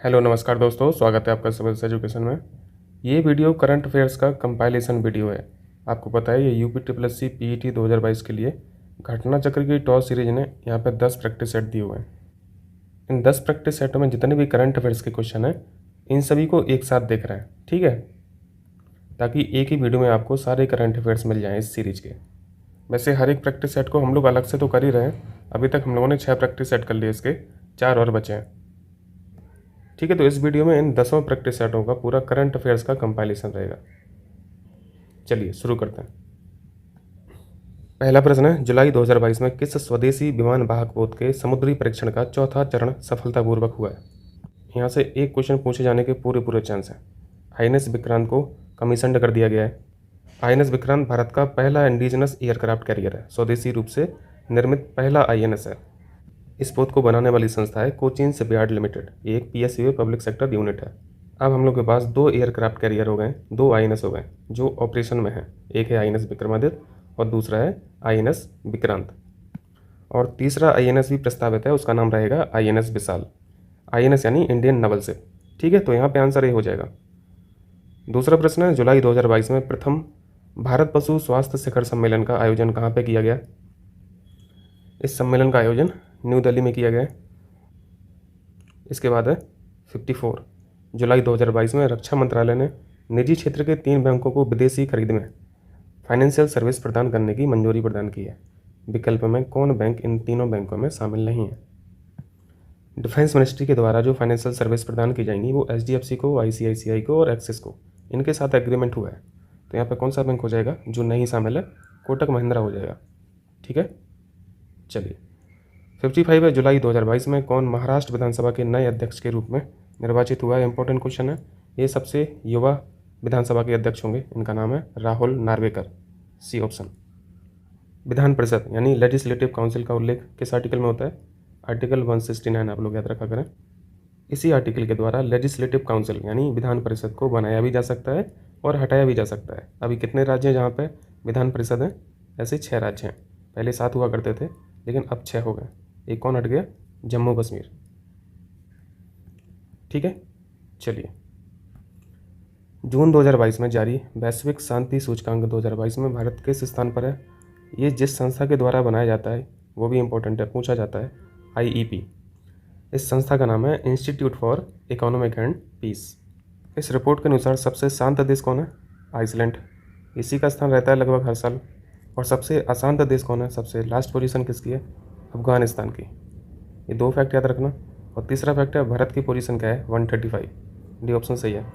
Hello नमस्कार दोस्तों, स्वागत है आपका सिविल्स एजुकेशन में। ये वीडियो करंट अफेयर्स का कंपाइलेशन वीडियो है। आपको पता है ये UP triple S C PET 2022 के लिए घटना चक्र की टॉस सीरीज ने यहाँ पे 10 प्रैक्टिस सेट दिए हुए हैं। इन 10 प्रैक्टिस सेटों में जितने भी करंट अफेयर्स के क्वेश्चन हैं इन सभी को एक साथ देख रहे हैं, ठीक है, ताकि एक ही वीडियो में आपको सारे करंट अफेयर्स मिल जाएँ इस सीरीज के। वैसे हर एक प्रैक्टिस सेट को हम लोग अलग से तो कर ही रहे हैं। अभी तक हम लोगों ने 6 प्रैक्टिस सेट कर लिए, इसके 4 और बचे हैं, ठीक है। तो इस वीडियो में इन 10 प्रैक्टिस सेटों का पूरा करंट अफेयर्स का कंपाइलेशन रहेगा। चलिए शुरू करते हैं। पहला प्रश्न है, जुलाई 2022 में किस स्वदेशी विमान वाहक पोत के समुद्री परीक्षण का चौथा चरण सफलतापूर्वक हुआ है? यहाँ से एक क्वेश्चन पूछे जाने के पूरे चांस हैं। आईएनएस विक्रांत को कमीशन्ड कर दिया गया है। आईएनएस विक्रांत भारत का पहला इंडिजिनस एयरक्राफ्ट कैरियर है, स्वदेशी रूप से निर्मित पहला आईएनएस है। इस पोत को बनाने वाली संस्था है कोचीन शिपयार्ड लिमिटेड, ये एक पीएसयू पब्लिक सेक्टर यूनिट है। अब हम लोग के पास 2 एयरक्राफ्ट कैरियर हो गए, 2 आईएनएस हो गए जो ऑपरेशन में हैं। एक है आईएनएस विक्रमादित्य और दूसरा है आईएनएस विक्रांत। और तीसरा आईएनएस भी प्रस्तावित है, उसका नाम रहेगा आईएनएस विशाल। आईएनएस यानी इंडियन नवल से, ठीक है। तो यहाँ पे आंसर ये हो जाएगा। दूसरा प्रश्न है, जुलाई 2022 में प्रथम भारत पशु स्वास्थ्य शिखर सम्मेलन का आयोजन कहाँ पर किया गया? इस सम्मेलन का आयोजन न्यू दिल्ली में किया गया है। इसके बाद है 54, जुलाई 2022 में रक्षा मंत्रालय ने निजी क्षेत्र के 3 बैंकों को विदेशी खरीद में फाइनेंशियल सर्विस प्रदान करने की मंजूरी प्रदान की है। विकल्प में कौन बैंक इन तीनों बैंकों में शामिल नहीं है? डिफेंस मिनिस्ट्री के द्वारा जो फाइनेंशियल सर्विस प्रदान की जाएंगी वो एचडीएफसी को, आईसीआईसीआई को और एक्सिस को, इनके साथ एग्रीमेंट हुआ है। तो यहाँ पर कौन सा बैंक हो जाएगा जो नहीं शामिल है? कोटक महिंद्रा हो जाएगा, ठीक है। चलिए 55 है, जुलाई 2022 में कौन महाराष्ट्र विधानसभा के नए अध्यक्ष के रूप में निर्वाचित हुआ है? इंपॉर्टेंट क्वेश्चन है। ये सबसे युवा विधानसभा के अध्यक्ष होंगे, इनका नाम है राहुल नार्वेकर, सी ऑप्शन। विधान परिषद यानी लेजिस्लेटिव काउंसिल का उल्लेख किस आर्टिकल में होता है? आर्टिकल 169, आप लोग याद रखा करें। इसी आर्टिकल के द्वारा लेजिस्लेटिव काउंसिल यानी विधान परिषद को बनाया भी जा सकता है और हटाया भी जा सकता है। अभी कितने राज्य हैं जहाँ पर विधान परिषद हैं? ऐसे 6 राज्य हैं। पहले 7 हुआ करते थे लेकिन अब 6 हो गए। एक कौन हट गया? जम्मू कश्मीर, ठीक है। चलिए, जून 2022 में जारी वैश्विक शांति सूचकांक 2022 में भारत किस स्थान पर है? ये जिस संस्था के द्वारा बनाया जाता है वो भी इम्पोर्टेंट है, पूछा जाता है, आईईपी। इस संस्था का नाम है institute for economic and peace. इस रिपोर्ट के अनुसार सबसे शांत देश कौन है? आइसलैंड, इसी का स्थान रहता है लगभग हर साल। और सबसे अशांत देश कौन है? सबसे लास्ट पोजीशन किसकी है? अफगानिस्तान की। ये 2 फैक्ट याद रखना। और तीसरा फैक्ट है भारत की पोजीशन क्या है? 135, डी ऑप्शन सही है,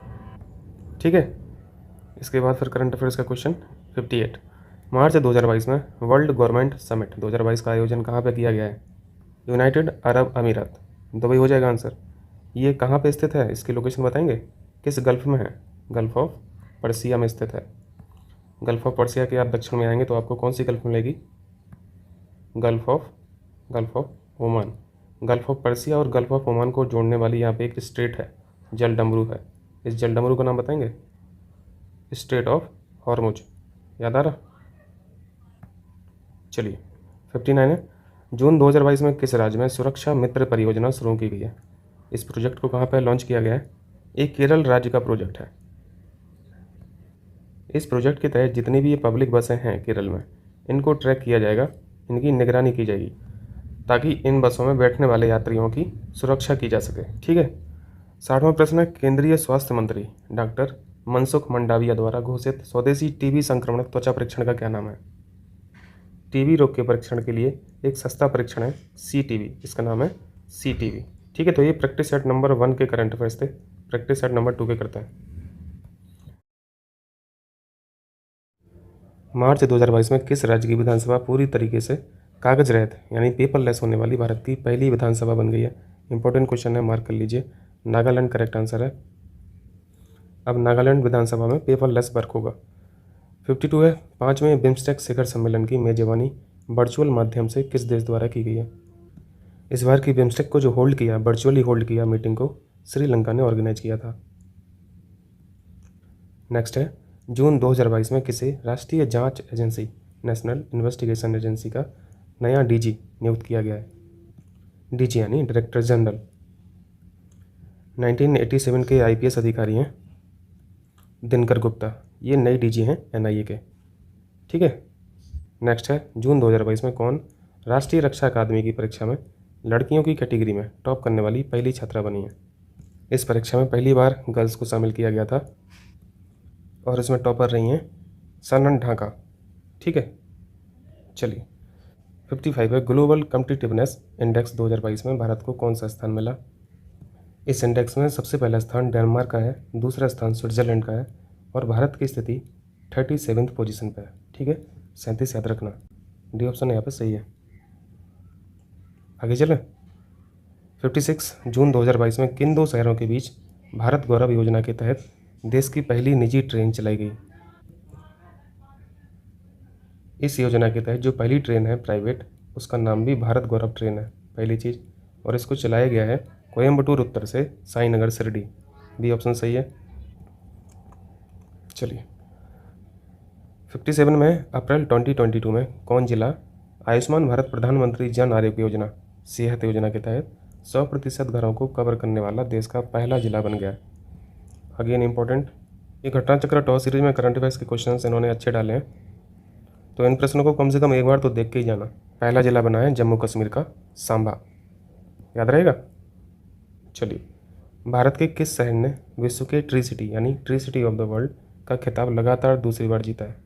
ठीक है। इसके बाद फिर करंट अफेयर्स का क्वेश्चन 58, मार्च 2022 में वर्ल्ड गवर्नमेंट समिट 2022 का आयोजन कहाँ पे किया गया है? यूनाइटेड अरब अमीरात, दुबई हो जाएगा आंसर। ये कहाँ पे स्थित है? इसकी लोकेशन बताएंगे। किस गल्फ में है? गल्फ ऑफ पर्सिया में स्थित है। गल्फ ऑफ पर्सिया के आप दक्षिण में आएंगे तो आपको कौन सी गल्फ मिलेगी? Gulf of Oman. Gulf of Persia और गल्फ ऑफ ओमान को जोड़ने वाली यहाँ पे एक स्ट्रेट है, जलडमरू है। इस जलडमरू का नाम बताएंगे? स्ट्रेट ऑफ हॉर्मुज, याद आ रहा? चलिए 59 है, जून 2022 में किस राज्य में सुरक्षा मित्र परियोजना शुरू की गई है? इस प्रोजेक्ट को कहाँ पर लॉन्च किया गया है? एक केरल राज्य का प्रोजेक्ट है। इस प्रोजेक्ट के तहत जितनी भी ये पब्लिक बसें हैं केरल में, इनको ट्रैक किया जाएगा, इनकी निगरानी की जाएगी ताकि इन बसों में बैठने वाले यात्रियों की सुरक्षा की जा सके, ठीक है। 60वां प्रश्न है, केंद्रीय स्वास्थ्य मंत्री डॉक्टर मनसुख मंडाविया द्वारा घोषित स्वदेशी टीबी संक्रमण त्वचा परीक्षण का क्या नाम है? टीबी रोग के परीक्षण के लिए एक सस्ता परीक्षण है CTV, इसका नाम है CTV, ठीक है। तो ये प्रैक्टिस सेट नंबर 1 के करंट अफेयर्स थे। प्रैक्टिस सेट नंबर 2 के करते हैं। मार्च 2022 में किस राज्य की विधानसभा पूरी तरीके से कागज रहित यानी पेपरलेस होने वाली भारत की पहली विधानसभा बन गई है? इंपॉर्टेंट क्वेश्चन है, मार्क कर लीजिए। नागालैंड करेक्ट आंसर है। अब नागालैंड विधानसभा में पेपरलेस वर्क होगा। 52 है, 5वें बिम्स्टेक शिखर सम्मेलन की मेजबानी वर्चुअल माध्यम से किस देश द्वारा की गई है? इस बार की बिम्स्टेक को जो होल्ड किया, वर्चुअली होल्ड किया मीटिंग को, श्रीलंका ने ऑर्गेनाइज किया था। नेक्स्ट है, जून 2022 में किसे राष्ट्रीय जांच एजेंसी नेशनल इन्वेस्टिगेशन एजेंसी का नया डीजी नियुक्त किया गया है? डीजी यानी डायरेक्टर जनरल। 1987 के IPS अधिकारी हैं दिनकर गुप्ता, ये नई DG हैं NIA के। ठीक है। नेक्स्ट है जून 2022 में कौन राष्ट्रीय रक्षा अकादमी की परीक्षा में लड़कियों की कैटेगरी में टॉप करने वाली पहली छात्रा बनी है। इस परीक्षा में पहली बार गर्ल्स को शामिल किया गया था और इसमें टॉपर रही हैं सनन ढाका। ठीक है। चलिए 55 है ग्लोबल कम्पिटिटिवनेस इंडेक्स 2022 में भारत को कौन सा स्थान मिला। इस इंडेक्स में सबसे पहला स्थान डेनमार्क का है, दूसरा स्थान स्विट्जरलैंड का है और भारत की स्थिति 37th पोजीशन पर है। ठीक है, 37 याद रखना। डी ऑप्शन यहाँ पे सही है। आगे चलें। 56 जून 2022 में किन दो शहरों के बीच भारत गौरव योजना के तहत देश की पहली निजी ट्रेन चलाई गई। इस योजना के तहत जो पहली ट्रेन है प्राइवेट, उसका नाम भी भारत गौरव ट्रेन है, पहली चीज़। और इसको चलाया गया है कोयम्बटूर उत्तर से साईनगर शिरडी। बी ऑप्शन सही है। चलिए 57 में अप्रैल 2022 में कौन जिला आयुष्मान भारत प्रधानमंत्री जन आरोग्य योजना सेहत योजना के तहत 100% घरों को कवर करने वाला देश का पहला जिला बन गया है। अगेन इंपॉर्टेंट, ये घटना चक्र टॉस सीरीज में करंट अफेयर्स के क्वेश्चन इन्होंने अच्छे डाले हैं, तो इन प्रश्नों को कम से कम एक बार तो देख के ही जाना। पहला जिला बना है जम्मू कश्मीर का सांबा, याद रहेगा। चलिए भारत के किस शहर ने विश्व के ट्री सिटी यानी tree city of the world का खिताब लगातार दूसरी बार जीता है।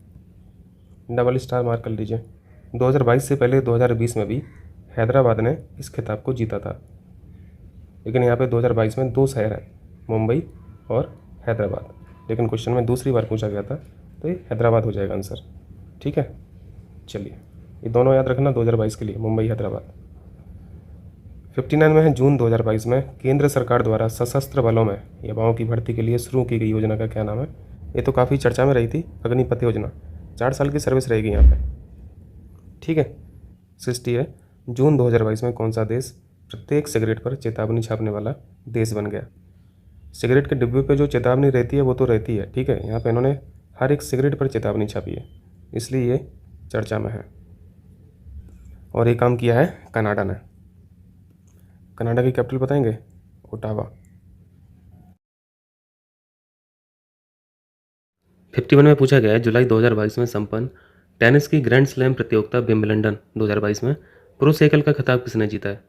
डबल स्टार मार्क कर लीजिए। 2022 से पहले 2020 में भी हैदराबाद ने इस खिताब को जीता था, लेकिन यहाँ पे 2022 में दो शहर हैं, मुंबई और हैदराबाद। लेकिन क्वेश्चन में दूसरी बार पूछा गया था, तो ये हैदराबाद हो जाएगा आंसर। ठीक है। चलिए ये दोनों याद रखना 2022 के लिए, मुंबई हैदराबाद। 59 में है जून 2022 में केंद्र सरकार द्वारा सशस्त्र बलों में युवाओं की भर्ती के लिए शुरू की गई योजना का क्या नाम है। ये तो काफ़ी चर्चा में रही थी, अग्निपथ योजना। 4 साल की सर्विस रहेगी यहाँ पे। ठीक है। 60 है जून 2022 में कौन सा देश प्रत्येक सिगरेट पर चेतावनी छापने वाला देश बन गया। सिगरेट के डिब्बे पे जो चेतावनी रहती है वो तो रहती है, ठीक है। यहाँ पे इन्होंने हर एक सिगरेट पर चेतावनी छापी है, इसलिए ये चर्चा में है। और ये काम किया है कनाडा ने। कनाडा की कैपिटल बताएंगे, ओटावा। 51 में पूछा गया है जुलाई 2022 में संपन्न टेनिस की ग्रैंड स्लैम प्रतियोगिता विंबलडन 2022 में पुरुष एकल का खिताब किसने जीता है।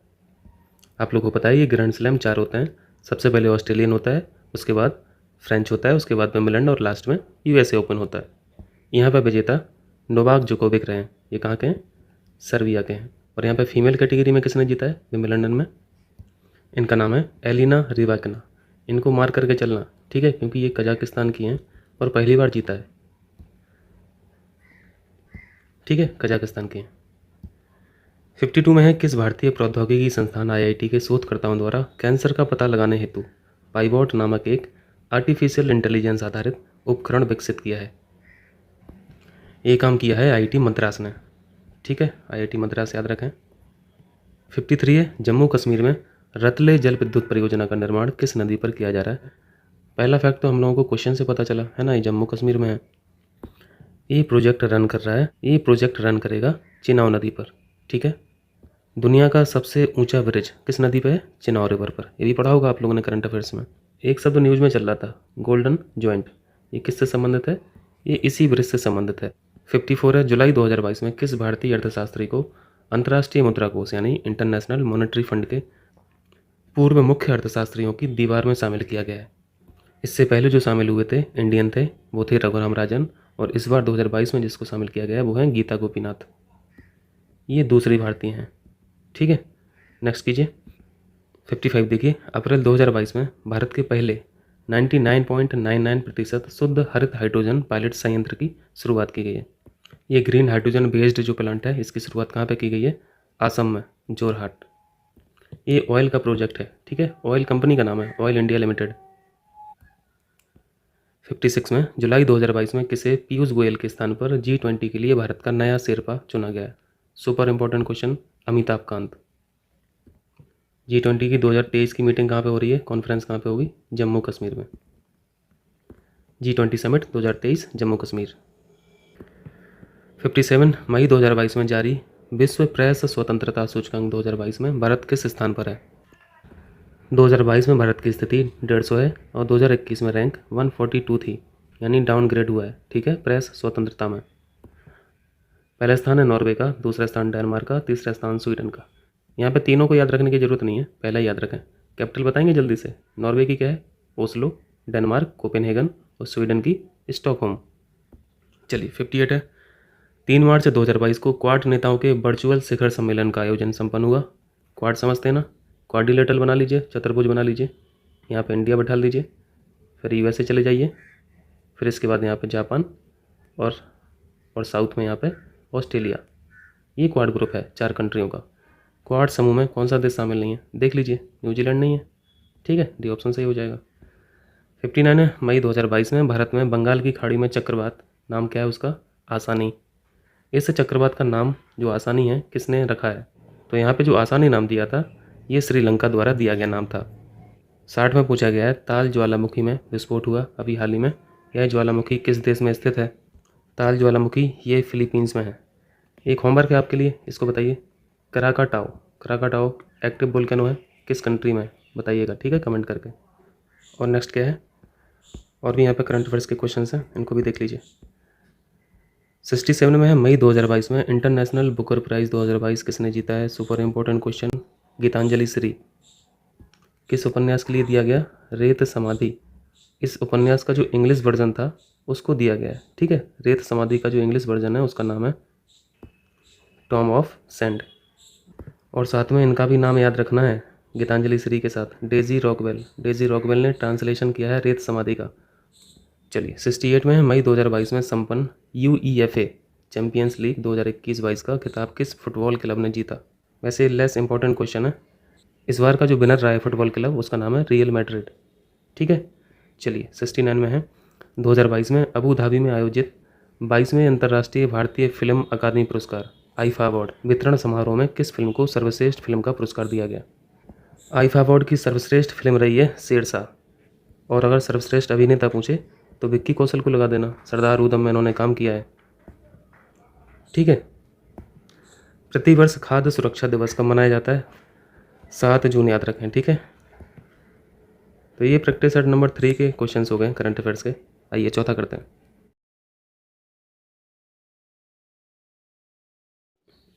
आप लोगों को पता है ये ग्रैंड स्लैम 4 होते हैं। सबसे पहले ऑस्ट्रेलियन होता है, उसके बाद फ्रेंच होता है, उसके बाद विंबलडन और लास्ट में USA ओपन होता है। यहाँ पर विजेता नोवाक जोकोविक रहे हैं। ये कहाँ के हैं, सर्बिया के हैं। और यहाँ पर फीमेल कैटेगरी में किसने जीता है विंबलडन में, इनका नाम है एलिना रिवाकना। इनको मार करके चलना, ठीक है, क्योंकि ये कजाकिस्तान की हैं और पहली बार जीता है। ठीक है, कजाकिस्तान के। 52 में है किस भारतीय प्रौद्योगिकी संस्थान IIT के शोधकर्ताओं द्वारा कैंसर का पता लगाने हेतु पाइबॉट नामक एक आर्टिफिशियल इंटेलिजेंस आधारित उपकरण विकसित किया है। ये काम किया है IIT मद्रास ने। ठीक है, IIT मद्रास याद रखें। 53 है जम्मू कश्मीर में रतले जल विद्युत परियोजना का निर्माण किस नदी पर किया जा रहा है। पहला फैक्ट तो हम लोगों को क्वेश्चन से पता चला है ना, ये जम्मू कश्मीर में है। ये प्रोजेक्ट रन कर रहा है, ये प्रोजेक्ट रन करेगा चिनाव नदी पर। ठीक है। दुनिया का सबसे ऊंचा ब्रिज किस नदी पे है, चिनाव रिवर पर। ये भी पढ़ा होगा आप लोगों ने करंट अफेयर्स में। एक शब्द न्यूज़ में चल रहा था, गोल्डन ज्वाइंट। ये किससे संबंधित है, ये इसी ब्रिज से संबंधित है। 54 है जुलाई 2022 में किस भारतीय अर्थशास्त्री को अंतर्राष्ट्रीय मुद्रा कोष यानी इंटरनेशनल मॉनेटरी फंड के पूर्व मुख्य अर्थशास्त्रियों की दीवार में शामिल किया गया है। इससे पहले जो शामिल हुए थे इंडियन थे, वो थे रघुराम राजन, और इस बार 2022 में जिसको शामिल किया गया है वो है गीता गोपीनाथ। ये दूसरी भारतीय हैं। ठीक है, नेक्स्ट कीजिए। 55 देखिए, अप्रैल 2022 में भारत के पहले 99.99% शुद्ध हरित हाइड्रोजन पायलट संयंत्र की शुरुआत की गई है। ये ग्रीन हाइड्रोजन बेस्ड जो प्लांट है, इसकी शुरुआत कहाँ पे की गई है, असम में, जोरहाट। ये ऑयल का प्रोजेक्ट है। ठीक है, ऑयल कंपनी का नाम है ऑयल इंडिया लिमिटेड। 56 में जुलाई 2022 में किसे पीयूष गोयल के स्थान पर G20 के लिए भारत का नया शेरपा चुना गया है। Super important question, Amitabh Kant. G20 की 2023 की मीटिंग कहाँ पे हो रही है, कॉन्फ्रेंस कहाँ पे होगी, जम्मू कश्मीर में। G20 summit 2023 Jammu Kashmir. 57 मई 2022 में जारी विश्व प्रेस स्वतंत्रता सूचकांक 2022 में भारत किस स्थान पर है। 2022 में भारत की स्थिति 150 है और 2021 में रैंक 142 थी, यानी डाउनग्रेड हुआ है। ठीक है, प्रेस स्वतंत्रता में पहला स्थान है नॉर्वे का, दूसरा स्थान डेनमार्क का, तीसरा स्थान स्वीडन का। यहाँ पे तीनों को याद रखने की जरूरत नहीं है, पहला याद रखें। कैपिटल बताएंगे जल्दी से। नॉर्वे की क्या है? ओस्लो, डेनमार्क कोपेनहेगन और स्वीडन की स्टॉकहोम। चलिए 58 है। 3 मार्च 2022 को क्वाड नेताओं के वर्चुअल शिखर सम्मेलन का आयोजन संपन्न हुआ। क्वाड समझते हैं ना? क्वाड्रिलेटरल बना लीजिए, चतुर्भुज बना लीजिए। यहाँ पे इंडिया बैठा लीजिए, फिर यूएसए चले जाइए, फिर इसके बाद यहाँ पे जापान और साउथ में यहाँ पे ऑस्ट्रेलिया। ये क्वाड ग्रुप है 4 कंट्रियों का। क्वाड समूह में कौन सा देश शामिल नहीं है? देख लीजिए, न्यूजीलैंड नहीं है। ठीक है, डी ऑप्शन सही हो जाएगा। 59 है। मई 2022 में भारत में बंगाल की खाड़ी में चक्रवात, नाम क्या है उसका? आसानी। इस चक्रवात का नाम जो आसानी है किसने रखा है? तो यहाँ पे जो आसानी नाम दिया था ये श्रीलंका द्वारा दिया गया नाम था। 60 में पूछा गया है, ताल ज्वालामुखी में विस्फोट हुआ अभी हाल ही में, यह ज्वालामुखी किस देश में स्थित है? ताल ज्वालामुखी ये फिलीपींस में है। एक होमवर्क है आपके लिए, इसको बताइए। कराकाटाओ एक्टिव वोल्केनो है, किस कंट्री में है बताइएगा, ठीक है, कमेंट करके। और नेक्स्ट क्या है? और भी यहाँ पे करंट अफेयर्स के क्वेश्चंस हैं, इनको भी देख लीजिए। 67 में है, मई 2022 में इंटरनेशनल बुकर प्राइज़ 2022 किसने जीता है? Super important question. Geetanjali Shri. किस उपन्यास के लिए दिया गया? रेत समाधि। इस उपन्यास का जो इंग्लिश वर्जन था उसको दिया गया है। ठीक है, रेत समाधि का जो इंग्लिश वर्जन है उसका नाम है टॉम ऑफ सैंड। और साथ में इनका भी नाम याद रखना है गीतांजलि श्री के साथ, डेजी रॉकवेल। डेजी रॉकवेल ने ट्रांसलेशन किया है रेत समाधि का। चलिए 68 में है, मई 2022 में संपन्न UEFA चैंपियंस लीग 2021-22 का खिताब किस फुटबॉल क्लब ने जीता? वैसे लेस इंपॉर्टेंट क्वेश्चन है। इस बार का जो विनर रहा है फुटबॉल क्लब उसका नाम है रियल मैड्रिड। ठीक है, चलिए 69 में है, 2022 में अबू धाबी में आयोजित 22वें अंतर्राष्ट्रीय भारतीय फिल्म अकादमी पुरस्कार आईफा अवार्ड वितरण समारोह में किस फिल्म को सर्वश्रेष्ठ फिल्म का पुरस्कार दिया गया? आईफा अवार्ड की सर्वश्रेष्ठ फिल्म रही है शेरशाह। और अगर सर्वश्रेष्ठ अभिनेता पूछे तो विक्की कौशल को लगा देना, सरदार उधम में इन्होंने काम किया है। ठीक है, प्रतिवर्ष खाद्य सुरक्षा दिवस कब मनाया जाता है? 7 जून, याद रखें। ठीक है, तो ये प्रैक्टिस सेट नंबर 3 के क्वेश्चंस हो गए करंट अफेयर्स के। आइए चौथा करते हैं।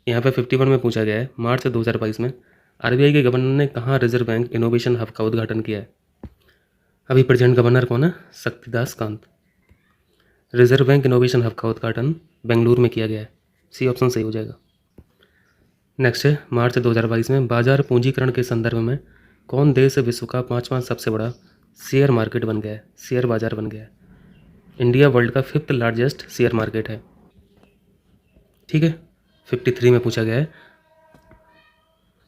यहाँ पे 51 में पूछा गया है, मार्च 2022 में आरबीआई के गवर्नर ने कहाँ रिजर्व बैंक इनोवेशन हब का उद्घाटन किया है? अभी प्रेजेंट गवर्नर कौन है? Shaktidas Kant. Reserve Bank Innovation Hub का उद्घाटन बेंगलुरु में किया गया है। सी ऑप्शन सही हो जाएगा। नेक्स्ट है, मार्च 2022 में बाजार पूंजीकरण के संदर्भ में कौन देश विश्व का 5वां सबसे बड़ा शेयर मार्केट बन गया है? शेयर बाजार बन गया है। इंडिया वर्ल्ड का 5th लार्जेस्ट शेयर मार्केट है। ठीक है, 53 में पूछा गया है,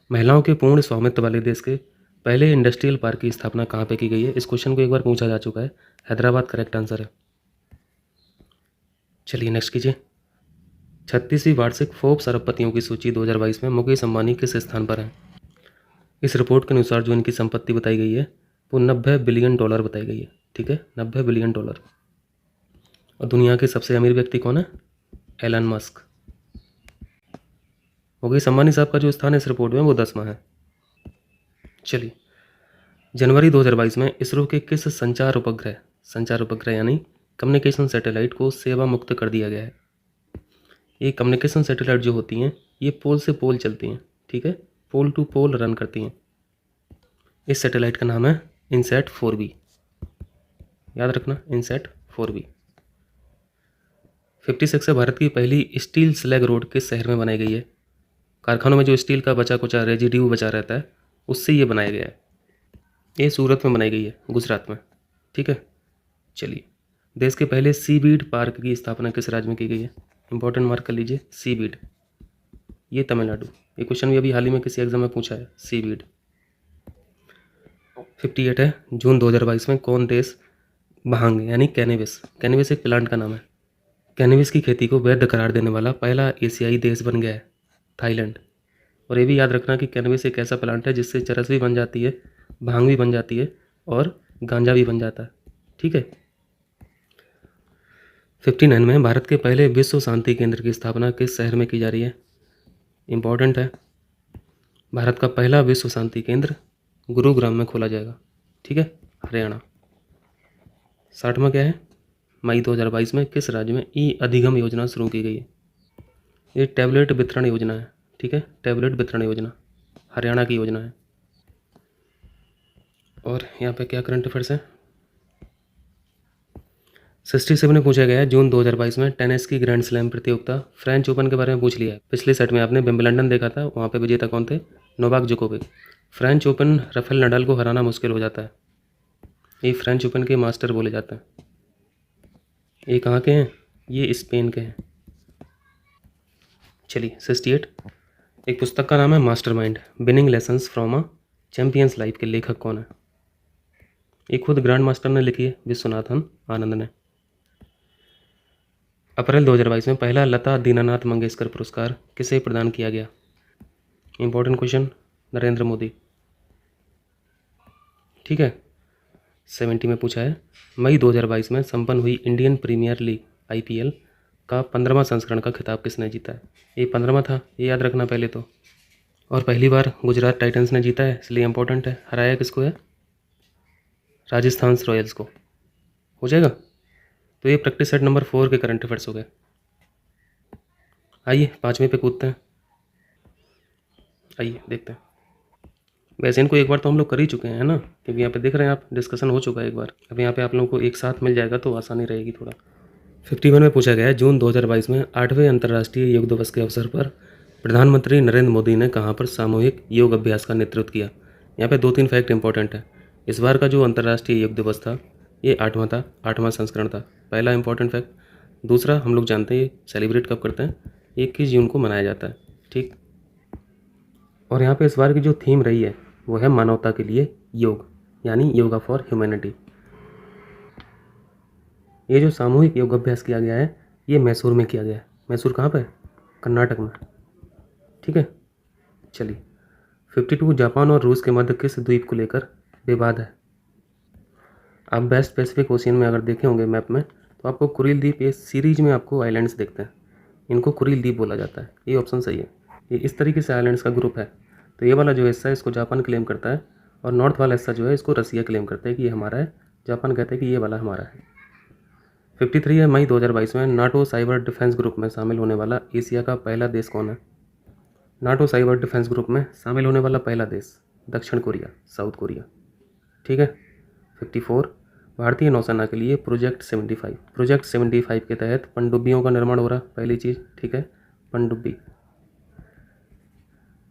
महिलाओं के पूर्ण स्वामित्व वाले देश के पहले इंडस्ट्रियल पार्क की स्थापना कहाँ पे की गई है? इस क्वेश्चन को एक बार पूछा जा चुका है, हैदराबाद करेक्ट आंसर है। चलिए नेक्स्ट कीजिए। 36वीं वार्षिक फोर्ब्स अरबपतियों की सूची 2022 में मुकेश अंबानी किस स्थान पर है? इस रिपोर्ट के अनुसार जो इनकी संपत्ति बताई गई है वो $90 बिलियन बताई गई है। ठीक है, $90 बिलियन। और दुनिया के सबसे अमीर व्यक्ति कौन है? Elon Musk. मुकेश अंबानी साहब का जो स्थान है इस रिपोर्ट में वो 10वां है। चलिए, जनवरी 2022 में इसरो के किस संचार उपग्रह यानी कम्युनिकेशन सैटेलाइट को सेवा मुक्त कर दिया गया है? ये कम्युनिकेशन सैटेलाइट जो होती हैं ये पोल से पोल चलती हैं। ठीक है, पोल टू पोल रन करती हैं। इस सैटेलाइट का नाम है इनसैट 4B, याद रखना, इनसैट 4B। 56 है, भारत की पहली स्टील स्लैग रोड किस शहर में बनाई गई है? कारखानों में जो स्टील का बचा कुचा रेजिड्यू बचा रहता है उससे ये बनाया गया है। ये सूरत में बनाई गई है, गुजरात में। ठीक है, चलिए, देश के पहले सी बीड पार्क की स्थापना किस राज्य में की गई है? इंपॉर्टेंट मार्क कर लीजिए, सी बीड, ये तमिलनाडु। ये क्वेश्चन भी अभी हाल ही में किसी एग्जाम में पूछा है, सी बीड। 58 है, जून 2022 में कौन देश भांग यानी कैनबिस एक प्लांट का नाम है, कैनबिस की खेती को वैध करार देने वाला पहला एशियाई देश बन गया है, थाईलैंड। और ये भी याद रखना कि कैनबिस एक ऐसा प्लांट है जिससे चरस भी बन जाती है, भांग भी बन जाती है और गांजा भी बन जाता है। ठीक है, 59 में भारत के पहले विश्व शांति केंद्र की स्थापना किस शहर में की जा रही है? इंपॉर्टेंट है, भारत का पहला विश्व शांति केंद्र गुरुग्राम में खोला जाएगा, ठीक है, हरियाणा। 60वां क्या है, मई 2022 में किस राज्य में ई अधिगम योजना शुरू की गई है? ये टैबलेट वितरण योजना है, ठीक है, टैबलेट वितरण योजना हरियाणा की योजना है। और यहाँ पे क्या करंट अफेयर्स है, 67 में पूछा गया है जून 2022 में टेनिस की ग्रैंड स्लैम प्रतियोगिता फ्रेंच ओपन के बारे में पूछ लिया है। पिछले सेट में आपने विंबलडन देखा था, वहाँ पे विजेता कौन थे, Novak Djokovic. French open Rafael Nadal को हराना मुश्किल हो जाता है, ये फ्रेंच ओपन के मास्टर बोले जाते हैं। ये कहाँ के हैं, ये स्पेन के हैं। चलिए 68, एक पुस्तक का नाम है mastermind winning lessons from a champions life के लेखक कौन है? ये खुद ग्रैंड मास्टर ने लिखी है, विश्वनाथन आनंद ने। अप्रैल 2022 में पहला लता दीनानाथ मंगेशकर पुरस्कार किसे प्रदान किया गया? इंपॉर्टेंट क्वेश्चन, नरेंद्र मोदी, ठीक है। 70 में पूछा है मई 2022 में संपन्न हुई इंडियन प्रीमियर लीग IPL का 15वां संस्करण का खिताब किसने जीता है? ये 15वां था, ये याद रखना पहले तो। और पहली बार गुजरात टाइटंस ने जीता है, इसलिए इंपॉर्टेंट है। हराया किसको है? राजस्थान रॉयल्स को। हो जाएगा। तो ये प्रैक्टिस सेट नंबर 4 के करंट अफेयर्स हो गए। आइए 5वें पे कूदते हैं। आइए देखते हैं। वैसे इनको एक बार तो हम लोग कर ही चुके हैं, है ना, क्योंकि यहाँ पे देख रहे हैं आप डिस्कशन हो चुका है एक बार। अब यहाँ पे आप लोगों को एक साथ मिल जाएगा तो आसानी रहेगी थोड़ा। 51 में पूछा गया है जून 2022 में 8वें अंतर्राष्ट्रीय योग दिवस के अवसर पर प्रधानमंत्री नरेंद्र मोदी ने कहाँ पर सामूहिक योग अभ्यास का नेतृत्व किया? यहाँ पे 2-3 फैक्ट इंपॉर्टेंट है। इस बार का जो अंतर्राष्ट्रीय योग दिवस था ये 8वां था, 8वां संस्करण था, पहला इंपॉर्टेंट फैक्ट। दूसरा, हम लोग जानते हैं ये सेलिब्रेट कब करते हैं, 21 जून को मनाया जाता है, ठीक। और यहाँ पे इस बार की जो थीम रही है वो है मानवता के लिए योग, यानी योगा फॉर ह्यूमैनिटी। ये जो सामूहिक योग अभ्यास किया गया है ये मैसूर में किया गया है। मैसूर कहाँ पे? कर्नाटक में, ठीक है। चलिए 52, जापान और रूस के मध्य किस द्वीप को लेकर विवाद है? आप वेस्ट पैसिफिक ओशियन में अगर देखे होंगे मैप में तो आपको कुरिल द्वीप, ये सीरीज में आपको आइलैंड्स देखते हैं, इनको कुरिल द्वीप बोला जाता है। ये ऑप्शन सही है। ये इस तरीके से आइलैंड्स का ग्रुप है। तो ये वाला जो हिस्सा है इसको जापान क्लेम करता है और नॉर्थ वाला हिस्सा जो है इसको रसिया क्लेम करता है कि ये हमारा है, जापान कहते हैं कि ये वाला हमारा है। 53 है, मई 2022 में नाटो साइबर डिफेंस ग्रुप में शामिल होने वाला एशिया का पहला देश कौन है? नाटो साइबर डिफेंस ग्रुप में शामिल होने वाला पहला देश दक्षिण कोरिया, साउथ कोरिया, ठीक है। 54, भारतीय नौसेना के लिए प्रोजेक्ट 75 के तहत पनडुब्बियों का निर्माण हो रहा, पहली चीज़, ठीक है, पनडुब्बी।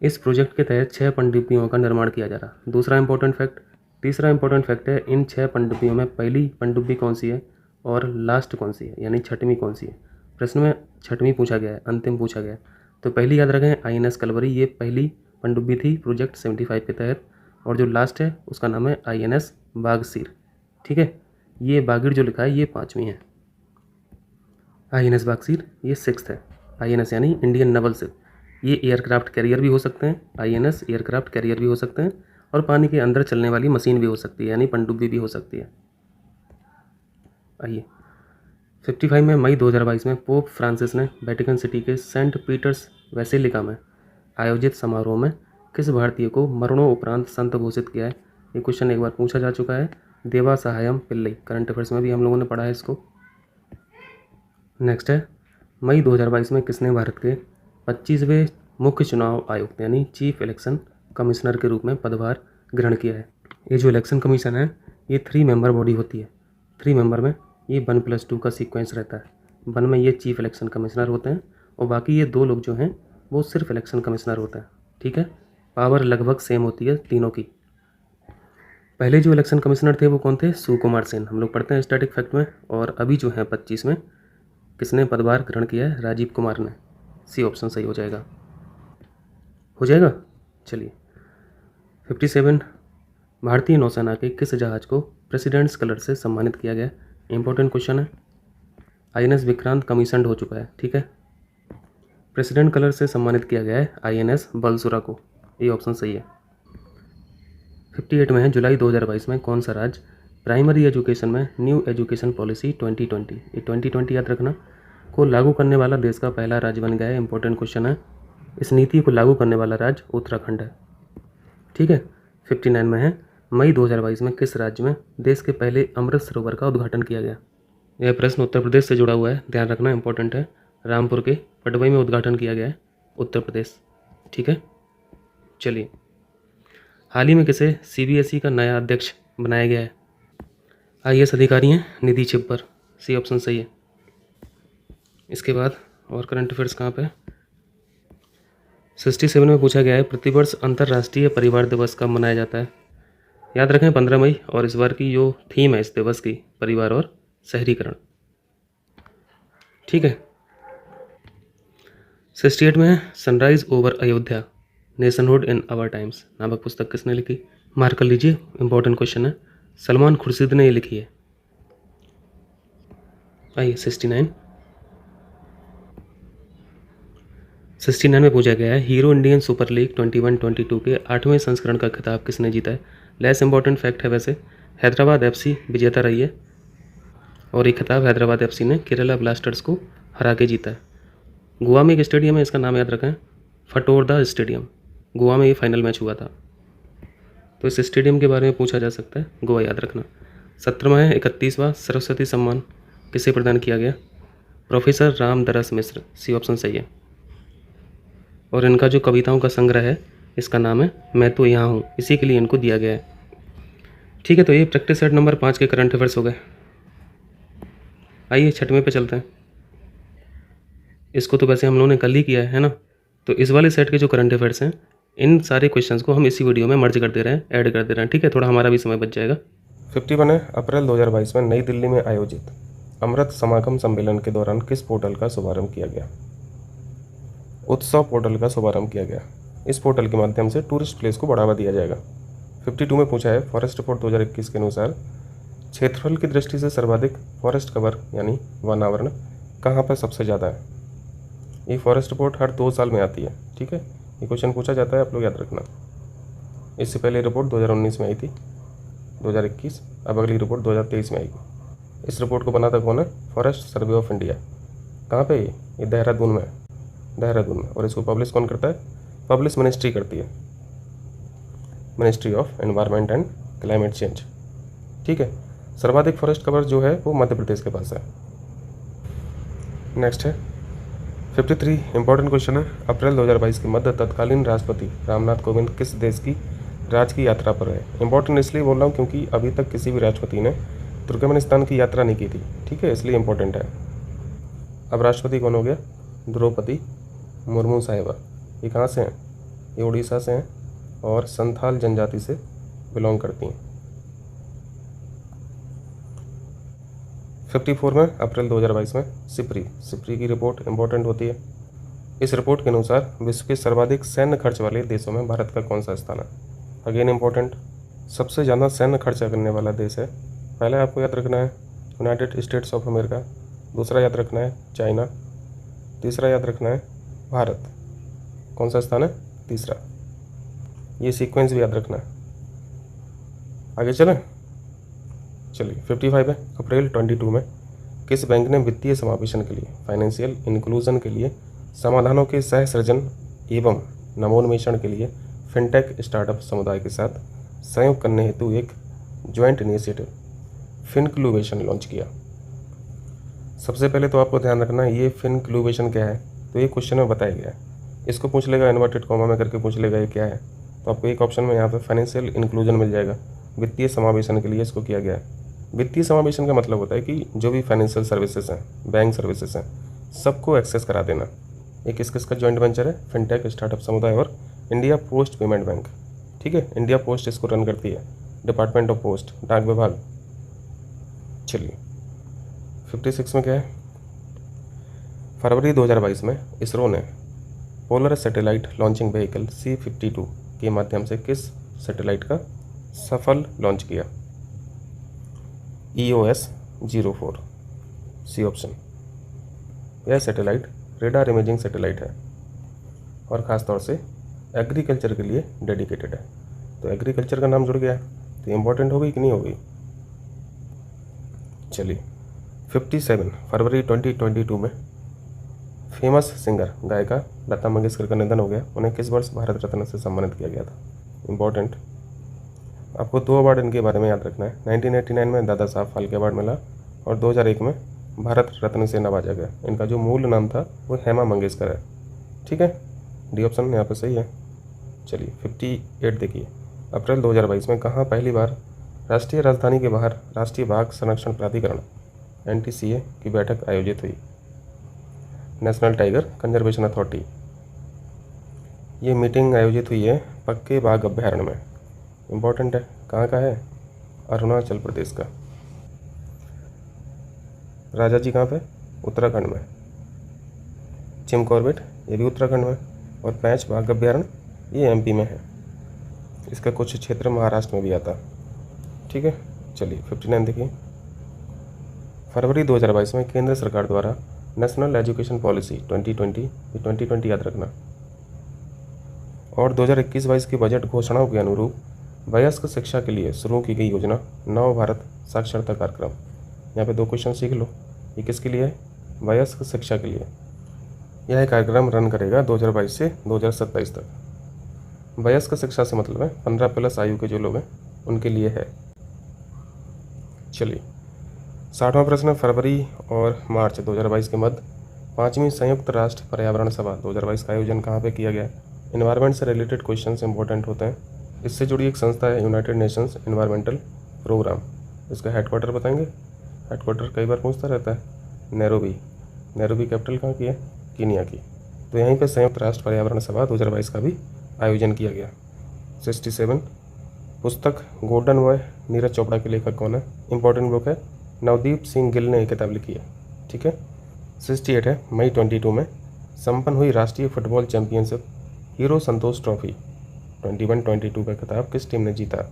इस प्रोजेक्ट के तहत 6 पनडुब्बियों का निर्माण किया जा रहा। दूसरा इंपॉर्टेंट फैक्ट, तीसरा इंपॉर्टेंट फैक्ट है इन 6 पनडुब्बियों में पहली पनडुब्बी कौन सी है और लास्ट कौन सी है, यानी छठवीं कौन सी है। प्रश्न में छठवीं पूछा गया है, अंतिम पूछा गया है। तो पहली याद रखें INS कलवरी, ये पहली पनडुब्बी थी प्रोजेक्ट 75 के तहत, और जो लास्ट है उसका नाम है INS बागसीर, ठीक है। ये बागिर जो लिखा है ये 5वीं है, INS बागसीर ये 6th है। INS यानी इंडियन नेवल शिप, ये एयरक्राफ्ट कैरियर भी हो सकते हैं, INS एयरक्राफ्ट कैरियर भी हो सकते हैं, और पानी के अंदर चलने वाली मशीन भी हो सकती है, यानी पनडुब्बी भी हो सकती है। आइए 55 में मई 2022 में पोप फ्रांसिस ने वेटिकन सिटी के सेंट पीटर्स बेसिलिका में आयोजित समारोह में किस भारतीय को मरणोपरांत संत घोषित किया है? ये क्वेश्चन एक बार पूछा जा चुका है, देवा सहायम पिल्लई, करंट अफेयर्स में भी हम लोगों ने पढ़ा है इसको। नेक्स्ट है, मई 2022 में किसने भारत के 25वें मुख्य चुनाव आयुक्त यानी चीफ इलेक्शन कमिश्नर के रूप में पदभार ग्रहण किया है? ये जो इलेक्शन कमीशन है ये 3 मेंबर बॉडी होती है। 3 मेंबर में ये 1+2 का सीक्वेंस रहता है। 1 में ये चीफ इलेक्शन कमिश्नर होते हैं और बाकी ये 2 लोग जो हैं वो सिर्फ इलेक्शन कमिश्नर होते हैं, ठीक है। पावर लगभग सेम होती है तीनों की। पहले जो इलेक्शन कमिश्नर थे वो कौन थे? सुकुमार सेन, हम लोग पढ़ते हैं स्टैटिक फैक्ट में। और अभी जो है 25 में किसने पदभार ग्रहण किया है? राजीव कुमार ने। सी ऑप्शन सही हो जाएगा, हो जाएगा। चलिए 57, भारतीय नौसेना के किस जहाज को प्रेसिडेंट्स कलर से सम्मानित किया गया? इंपॉर्टेंट क्वेश्चन है। INS विक्रांत कमीशनड हो चुका है, ठीक है। प्रेसिडेंट कलर से सम्मानित किया गया है INS बलसुरा को, ये ऑप्शन सही है। 58 में है, जुलाई 2022 में कौन सा राज्य प्राइमरी एजुकेशन में न्यू एजुकेशन पॉलिसी 2020, ये 2020 याद रखना, को लागू करने वाला देश का पहला राज्य बन गया है? इंपॉर्टेंट क्वेश्चन है। इस नीति को लागू करने वाला राज्य उत्तराखंड है, ठीक है। 59 में है मई 2022 में किस राज्य में देश के पहले अमृत सरोवर का उद्घाटन किया गया। यह प्रश्न उत्तर प्रदेश से जुड़ा हुआ है, ध्यान रखना इंपॉर्टेंट है। रामपुर के पटवई में उद्घाटन किया गया है, उत्तर प्रदेश। ठीक है, चलिए। हाल ही में किसे CBSE का नया अध्यक्ष बनाया गया है। IAS अधिकारी हैं निधि छिब्बर, सी ऑप्शन सही है। इसके बाद और करंट अफेयर्स कहाँ पे 67 में पूछा गया है प्रतिवर्ष अंतर्राष्ट्रीय परिवार दिवस कब मनाया जाता है। याद रखें 15 मई, और इस बार की जो थीम है इस दिवस की परिवार और शहरीकरण। ठीक है। 68 में है sunrise over Ayodhya nationhood in our times नामक पुस्तक किसने लिखी। मार्क कर लीजिए, इंपॉर्टेंट क्वेश्चन है। सलमान खुर्शीद ने ये लिखी है। आइए 69 में पूछा गया है हीरो इंडियन सुपर लीग 21-22 के 8वें संस्करण का खिताब किसने जीता है। लेस इंपॉर्टेंट फैक्ट है वैसे, हैदराबाद FC विजेता रही है और ये खिताब हैदराबाद FC ने केरला ब्लास्टर्स को हरा के जीता है। गोवा में एक स्टेडियम है, इसका नाम याद रखें, फटोरदा स्टेडियम। गोवा में ये फाइनल मैच हुआ था, तो इस स्टेडियम के बारे में पूछा जा सकता है, गोवा याद रखना। 17वां है 31वां सरस्वती सम्मान किसे प्रदान किया गया। प्रोफेसर राम दरस मिश्र, सी ऑप्शन सही है। और इनका जो कविताओं का संग्रह है इसका नाम है मैं तो यहाँ हूँ, इसी के लिए इनको दिया गया है। ठीक है, तो ये प्रैक्टिस सेट नंबर 5 के करंट अफेयर्स हो गए। आइए 6वें पे चलते हैं। इसको तो वैसे हम लोगों ने कल ही किया है ना, तो इस वाले सेट के जो करंट अफेयर्स हैं इन सारे क्वेश्चंस को हम इसी वीडियो में मर्ज कर दे रहे हैं, ऐड कर दे रहे हैं। ठीक है, थोड़ा हमारा भी समय बच जाएगा। 51 अप्रैल 2022 में नई दिल्ली में आयोजित अमृत समागम सम्मेलन के दौरान किस पोर्टल का शुभारंभ किया गया। उत्सव पोर्टल का शुभारंभ किया गया। इस पोर्टल के माध्यम से टूरिस्ट प्लेस को बढ़ावा दिया जाएगा। 52 में पूछा है फॉरेस्ट रिपोर्ट 2021 के अनुसार क्षेत्रफल की दृष्टि से सर्वाधिक फॉरेस्ट कवर यानी वन आवरण कहाँ पर सबसे ज़्यादा है। ये फॉरेस्ट रिपोर्ट हर 2 साल में आती है। ठीक है, ये क्वेश्चन पूछा जाता है, आप लोग याद रखना। इससे पहले रिपोर्ट 2019 में आई थी, 2021, अब अगली रिपोर्ट 2023 में आएगी। इस रिपोर्ट को बनाता कौन है, फॉरेस्ट सर्वे ऑफ इंडिया। कहाँ पे ये देहरादून में, देहरादून में। और इसको पब्लिश कौन करता है, पब्लिश मिनिस्ट्री करती है, ministry of environment and climate change. ठीक है, सर्वाधिक फॉरेस्ट कवर जो है वो मध्य प्रदेश के पास है। नेक्स्ट है 53 इंपॉर्टेंट क्वेश्चन है। अप्रैल 2022 के मध्य तत्कालीन राष्ट्रपति रामनाथ कोविंद किस देश की राजकीय यात्रा पर है। इंपॉर्टेंट इसलिए बोल रहा हूँ क्योंकि अभी तक किसी भी राष्ट्रपति ने तुर्कमेनिस्तान की यात्रा नहीं की थी। ठीक है, इसलिए इंपॉर्टेंट है। अब राष्ट्रपति कौन हो गया, द्रौपदी मुर्मू साहिबा। ये कहाँ से हैं, ये उड़ीसा से हैं और संथाल जनजाति से बिलोंग करती हैं। 54 में अप्रैल 2022 में सिप्री की रिपोर्ट इंपॉर्टेंट होती है। इस रिपोर्ट के अनुसार विश्व के सर्वाधिक सैन्य खर्च वाले देशों में भारत का कौन सा स्थान है। अगेन इंपॉर्टेंट, सबसे ज़्यादा सैन्य खर्चा करने वाला देश है। पहला आपको याद रखना है यूनाइटेड स्टेट्स ऑफ अमेरिका, दूसरा याद रखना है चाइना, तीसरा याद रखना है भारत। कौन सा स्थान है, तीसरा। ये सीक्वेंस भी याद रखना है। आगे चलें, चलिए 55 है अप्रैल 22 में किस बैंक ने वित्तीय समावेशन के लिए, फाइनेंशियल इंक्लूजन के लिए, समाधानों के सह सृजन एवं नवोन्मेषण के लिए फिनटेक स्टार्टअप समुदाय के साथ सहयोग करने हेतु एक ज्वाइंट इनिशिएटिव फिनक्लूवेशन लॉन्च किया। सबसे पहले तो आपको ध्यान रखना है ये फिनक्लूवेशन क्या है, तो ये क्वेश्चन में बताया गया है। इसको पूछ लेगा इन्वर्टेड कॉमा में करके पूछ लेगा ये क्या है, तो आपको एक ऑप्शन में यहाँ पे फाइनेंशियल इंक्लूजन मिल जाएगा। वित्तीय समावेशन के लिए इसको किया गया है। वित्तीय समावेशन का मतलब होता है कि जो भी फाइनेंशियल सर्विसेज हैं, बैंक सर्विसेज हैं, सबको एक्सेस करा देना। एक किसका जॉइंट वेंचर है, फिनटेक स्टार्टअप समुदाय और इंडिया पोस्ट पेमेंट बैंक। ठीक है, इंडिया पोस्ट इसको रन करती है, डिपार्टमेंट ऑफ पोस्ट, डाक विभाग। चलिए 56 में क्या है, फरवरी 2022 में इसरो ने polar satellite launching vehicle C-52 के माध्यम से किस सैटेलाइट का सफल लॉन्च किया। EOS-04, C option. यह सैटेलाइट रेडार इमेजिंग सैटेलाइट है और ख़ास तौर से एग्रीकल्चर के लिए डेडिकेटेड है। तो एग्रीकल्चर का नाम जुड़ गया तो इम्पोर्टेंट हो गई कि नहीं हो गई। चलिए 57 फरवरी 2022 में फेमस सिंगर गायिका लता मंगेशकर का निधन हो गया। उन्हें किस वर्ष भारत रत्न से सम्मानित किया गया था। इम्पोर्टेंट आपको 2 अवार्ड इनके बारे में याद रखना है। 1989 में दादा साहब फाल्के अवार्ड मिला और 2001 में भारत रत्न से नवाजा गया। इनका जो मूल नाम था वो हेमा मंगेशकर है। ठीक है, डी ऑप्शन यहाँ पे सही है। चलिए 58 देखिए, अप्रैल 2022 में कहाँ पहली बार राष्ट्रीय राजधानी के बाहर राष्ट्रीय बाघ संरक्षण प्राधिकरण NTCA की बैठक आयोजित हुई? National tiger conservation authority. ये मीटिंग आयोजित हुई है पक्के बाघ अभ्यारण्य में। इम्पोर्टेंट है, कहाँ का है? अरुणाचल प्रदेश का। राजा जी कहाँ पे? उत्तराखंड में। जिम कॉर्बेट ये भी उत्तराखंड में। और पैंच बाघ अभ्यारण्य ये MP में है। इसका कुछ क्षेत्र महाराष्ट्र में भी आता। ठीक है, चलिए 59 देखिए, फरवरी 2022 में केंद्र सरकार द्वारा नेशनल एजुकेशन पॉलिसी 2020 याद रखना और 2021-22 की बजट घोषणाओं के अनुरूप वयस्क शिक्षा के लिए शुरू की गई योजना नव भारत साक्षरता कार्यक्रम। यहाँ पे 2 क्वेश्चन सीख लो। ये किसके लिए है? वयस्क शिक्षा के लिए। यह कार्यक्रम रन करेगा 2022 से 2027 तक। वयस्क शिक्षा से मतलब है 15+ आयु के जो लोग हैं उनके लिए है। चलिए 60वां प्रश्न, फरवरी और मार्च 2022 के मध्य 5वीं संयुक्त राष्ट्र पर्यावरण सभा 2022 का आयोजन कहाँ पे किया गया? इन्वायरमेंट से रिलेटेड क्वेश्चन इंपॉर्टेंट होते हैं। इससे जुड़ी एक संस्था है यूनाइटेड नेशंस एनवायरमेंटल प्रोग्राम। इसका हेडक्वार्टर बताएंगे? हेडक्वार्टर कई बार पूछता रहता है। नैरोबी। नैरोबी कैपिटल कहाँ की है? कीनिया की। तो यहीं पे संयुक्त राष्ट्र पर्यावरण सभा 2022 का भी आयोजन किया गया। 67 पुस्तक गोल्डन बॉय नीरज चोपड़ा के लेखक कौन है? इंपॉर्टेंट बुक है, नवदीप सिंह गिल ने ये किताब लिखी है। ठीक है। 68 है, मई 22 में संपन्न हुई राष्ट्रीय फुटबॉल चैंपियनशिप हीरो संतोष ट्रॉफी 21-22 का खिताब किस टीम ने जीता?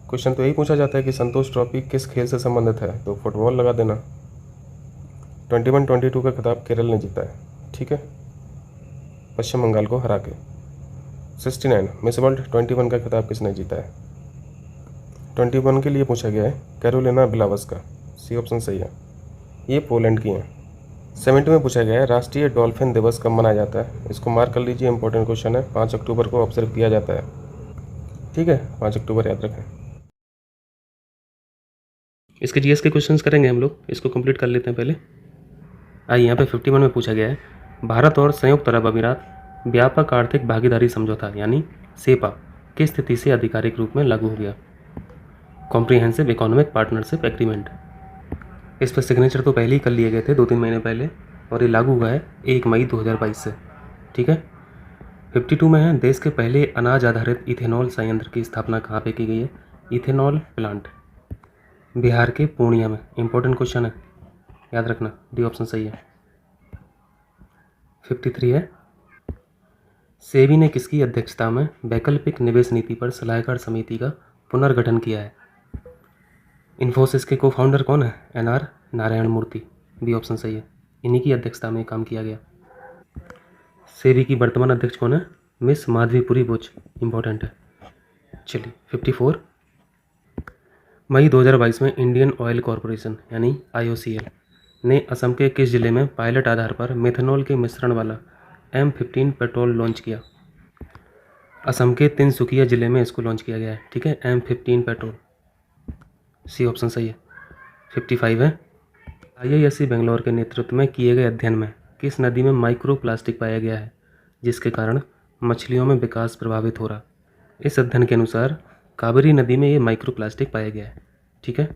क्वेश्चन तो यही पूछा जाता है कि संतोष ट्रॉफी किस खेल से संबंधित है, तो फुटबॉल लगा देना। 21-22 का खिताब केरल ने जीता है। ठीक है, पश्चिम बंगाल को हरा के। 69 मिस वर्ल्ड 21 का खिताब किसने जीता है? 21 के लिए पूछा गया है कैरोलिना बिलावस्का। सी ऑप्शन सही है, ये पोलैंड की हैं। 70 में पूछा गया है राष्ट्रीय डॉल्फिन दिवस कब मनाया जाता है? इसको मार्क कर लीजिए, इंपॉर्टेंट क्वेश्चन है। 5 अक्टूबर को ऑब्जर्व किया जाता है। ठीक है, 5 अक्टूबर याद रखें। इसके GS के क्वेश्चंस करेंगे हम लोग, इसको कंप्लीट कर लेते हैं पहले। आइए, यहाँ पे 51 में पूछा गया है भारत और संयुक्त अरब अमीरात व्यापक आर्थिक भागीदारी समझौता यानी सेपा किस स्थिति से आधिकारिक रूप में लागू हो गया? Comprehensive economic partnership agreement. इस पर सिग्नेचर तो पहले ही कर लिए गए थे 2-3 महीने पहले, और ये लागू हुआ है 1 मई 2022 से। ठीक है। 52 में है देश के पहले अनाज आधारित इथेनॉल संयंत्र की स्थापना कहाँ पे की गई है? इथेनॉल प्लांट बिहार के पूर्णिया में। इंपॉर्टेंट क्वेश्चन है, याद रखना, डी ऑप्शन सही है। 53 है सेबी ने किसकी अध्यक्षता में वैकल्पिक निवेश नीति पर सलाहकार समिति का पुनर्गठन किया है? इन्फोसिस के को फाउंडर कौन है? NR नारायण मूर्ति। बी ऑप्शन सही है, इन्हीं की अध्यक्षता में काम किया गया। सेबी की वर्तमान अध्यक्ष कौन है? मिस माधवीपुरी बुच। इंपॉर्टेंट है। चलिए 54 मई 2022 में इंडियन ऑयल कॉरपोरेशन यानी IOCL ने असम के किस जिले में पायलट आधार पर मेथनॉल के मिश्रण वाला M15 पेट्रोल लॉन्च किया? असम के तिनसुकिया जिले में इसको लॉन्च किया गया है। ठीक है, M15 पेट्रोल। सी ऑप्शन सही है। 55 है IISc बेंगलोर के नेतृत्व में किए गए अध्ययन में किस नदी में माइक्रो प्लास्टिक पाया गया है जिसके कारण मछलियों में विकास प्रभावित हो रहा? इस अध्ययन के अनुसार कावेरी नदी में ये माइक्रो प्लास्टिक पाया गया है। ठीक है।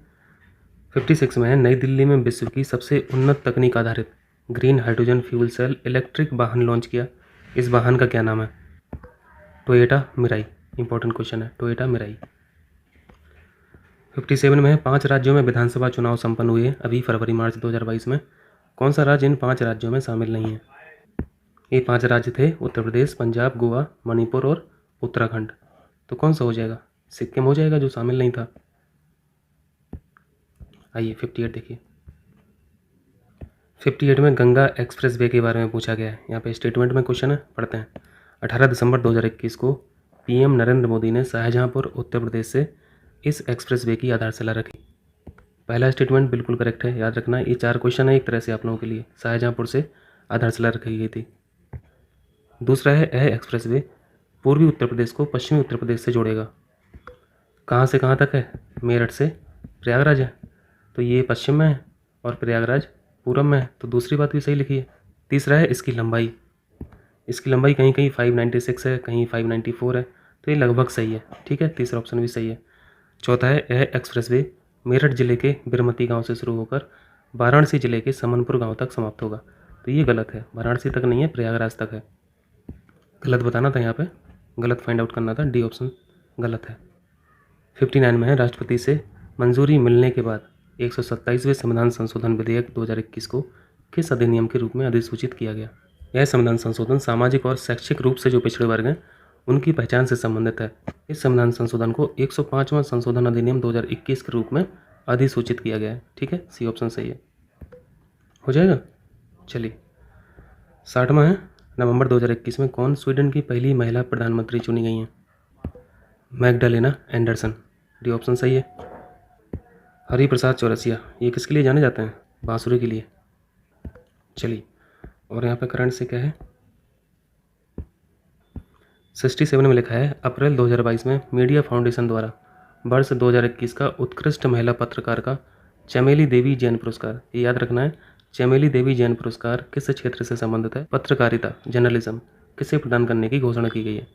56 में है नई दिल्ली में विश्व की सबसे उन्नत तकनीक आधारित green hydrogen fuel cell electric वाहन लॉन्च किया। इस वाहन का क्या नाम है? Toyota Mirai. इंपॉर्टेंट क्वेश्चन है, टोयोटा मिराई। 57 में है 5 राज्यों में विधानसभा चुनाव संपन्न हुए अभी फरवरी मार्च 2022 में। कौन सा राज्य इन 5 राज्यों में शामिल नहीं है? ये 5 राज्य थे उत्तर प्रदेश, पंजाब, गोवा, मणिपुर और उत्तराखंड। तो कौन सा हो जाएगा? सिक्किम हो जाएगा जो शामिल नहीं था। आइए 58 देखिए। 58 में गंगा एक्सप्रेस वे के बारे में पूछा गया है। यहाँ पे स्टेटमेंट में क्वेश्चन है, पढ़ते हैं। 18 दिसंबर 2021 को PM नरेंद्र मोदी ने शाहजहांपुर उत्तर प्रदेश से इस एक्सप्रेस वे की आधारशिला रखी। पहला स्टेटमेंट बिल्कुल करेक्ट है, याद रखना। ये 4 क्वेश्चन है एक तरह से आप लोगों के लिए। शाहजहांपुर से आधारशिला रखी गई थी। दूसरा है यह एक्सप्रेस वे पूर्वी उत्तर प्रदेश को पश्चिमी उत्तर प्रदेश से जोड़ेगा। कहाँ से कहाँ तक है? मेरठ से प्रयागराज है, तो ये पश्चिम में है और प्रयागराज पूरब में है, तो दूसरी बात भी सही लिखी है। तीसरा है इसकी लंबाई, इसकी लंबाई कहीं कहीं 596 है, कहीं 594 है, तो ये लगभग सही है। ठीक है, तीसरा ऑप्शन भी सही है। चौथा है यह एक्सप्रेसवे मेरठ जिले के बिरमती गांव से शुरू होकर वाराणसी जिले के समनपुर गांव तक समाप्त होगा, तो ये गलत है, वाराणसी तक नहीं है, प्रयागराज तक है। गलत बताना था यहाँ पे, गलत फाइंड आउट करना था, डी ऑप्शन गलत है। 59 में है राष्ट्रपति से मंजूरी मिलने के बाद 127वें संविधान संशोधन विधेयक 2021 को किस अधिनियम के रूप में अधिसूचित किया गया? यह संविधान संशोधन सामाजिक और शैक्षिक रूप से जो पिछड़े वर्ग हैं उनकी पहचान से संबंधित है। इस संविधान संशोधन को 105वां संशोधन अधिनियम 2021 के रूप में अधिसूचित किया गया है। ठीक है, सी ऑप्शन सही है, हो जाएगा। चलिए 60वां है, नवंबर 2021 में कौन स्वीडन की पहली महिला प्रधानमंत्री चुनी गई हैं? मैग्डालेना एंडरसन, डी ऑप्शन सही है। हरिप्रसाद चौरसिया, ये किसके लिए जाने जाते हैं? बांसुरी के लिए। चलिए, और यहाँ पे करंट से क्या है? 67 में लिखा है अप्रैल 2022 में मीडिया फाउंडेशन द्वारा वर्ष 2021 का उत्कृष्ट महिला पत्रकार का चमेली देवी जैन पुरस्कार, ये याद रखना है, चमेली देवी जैन पुरस्कार किस क्षेत्र से संबंधित है? पत्रकारिता, जर्नलिज्म, किसे प्रदान करने की घोषणा की गई है?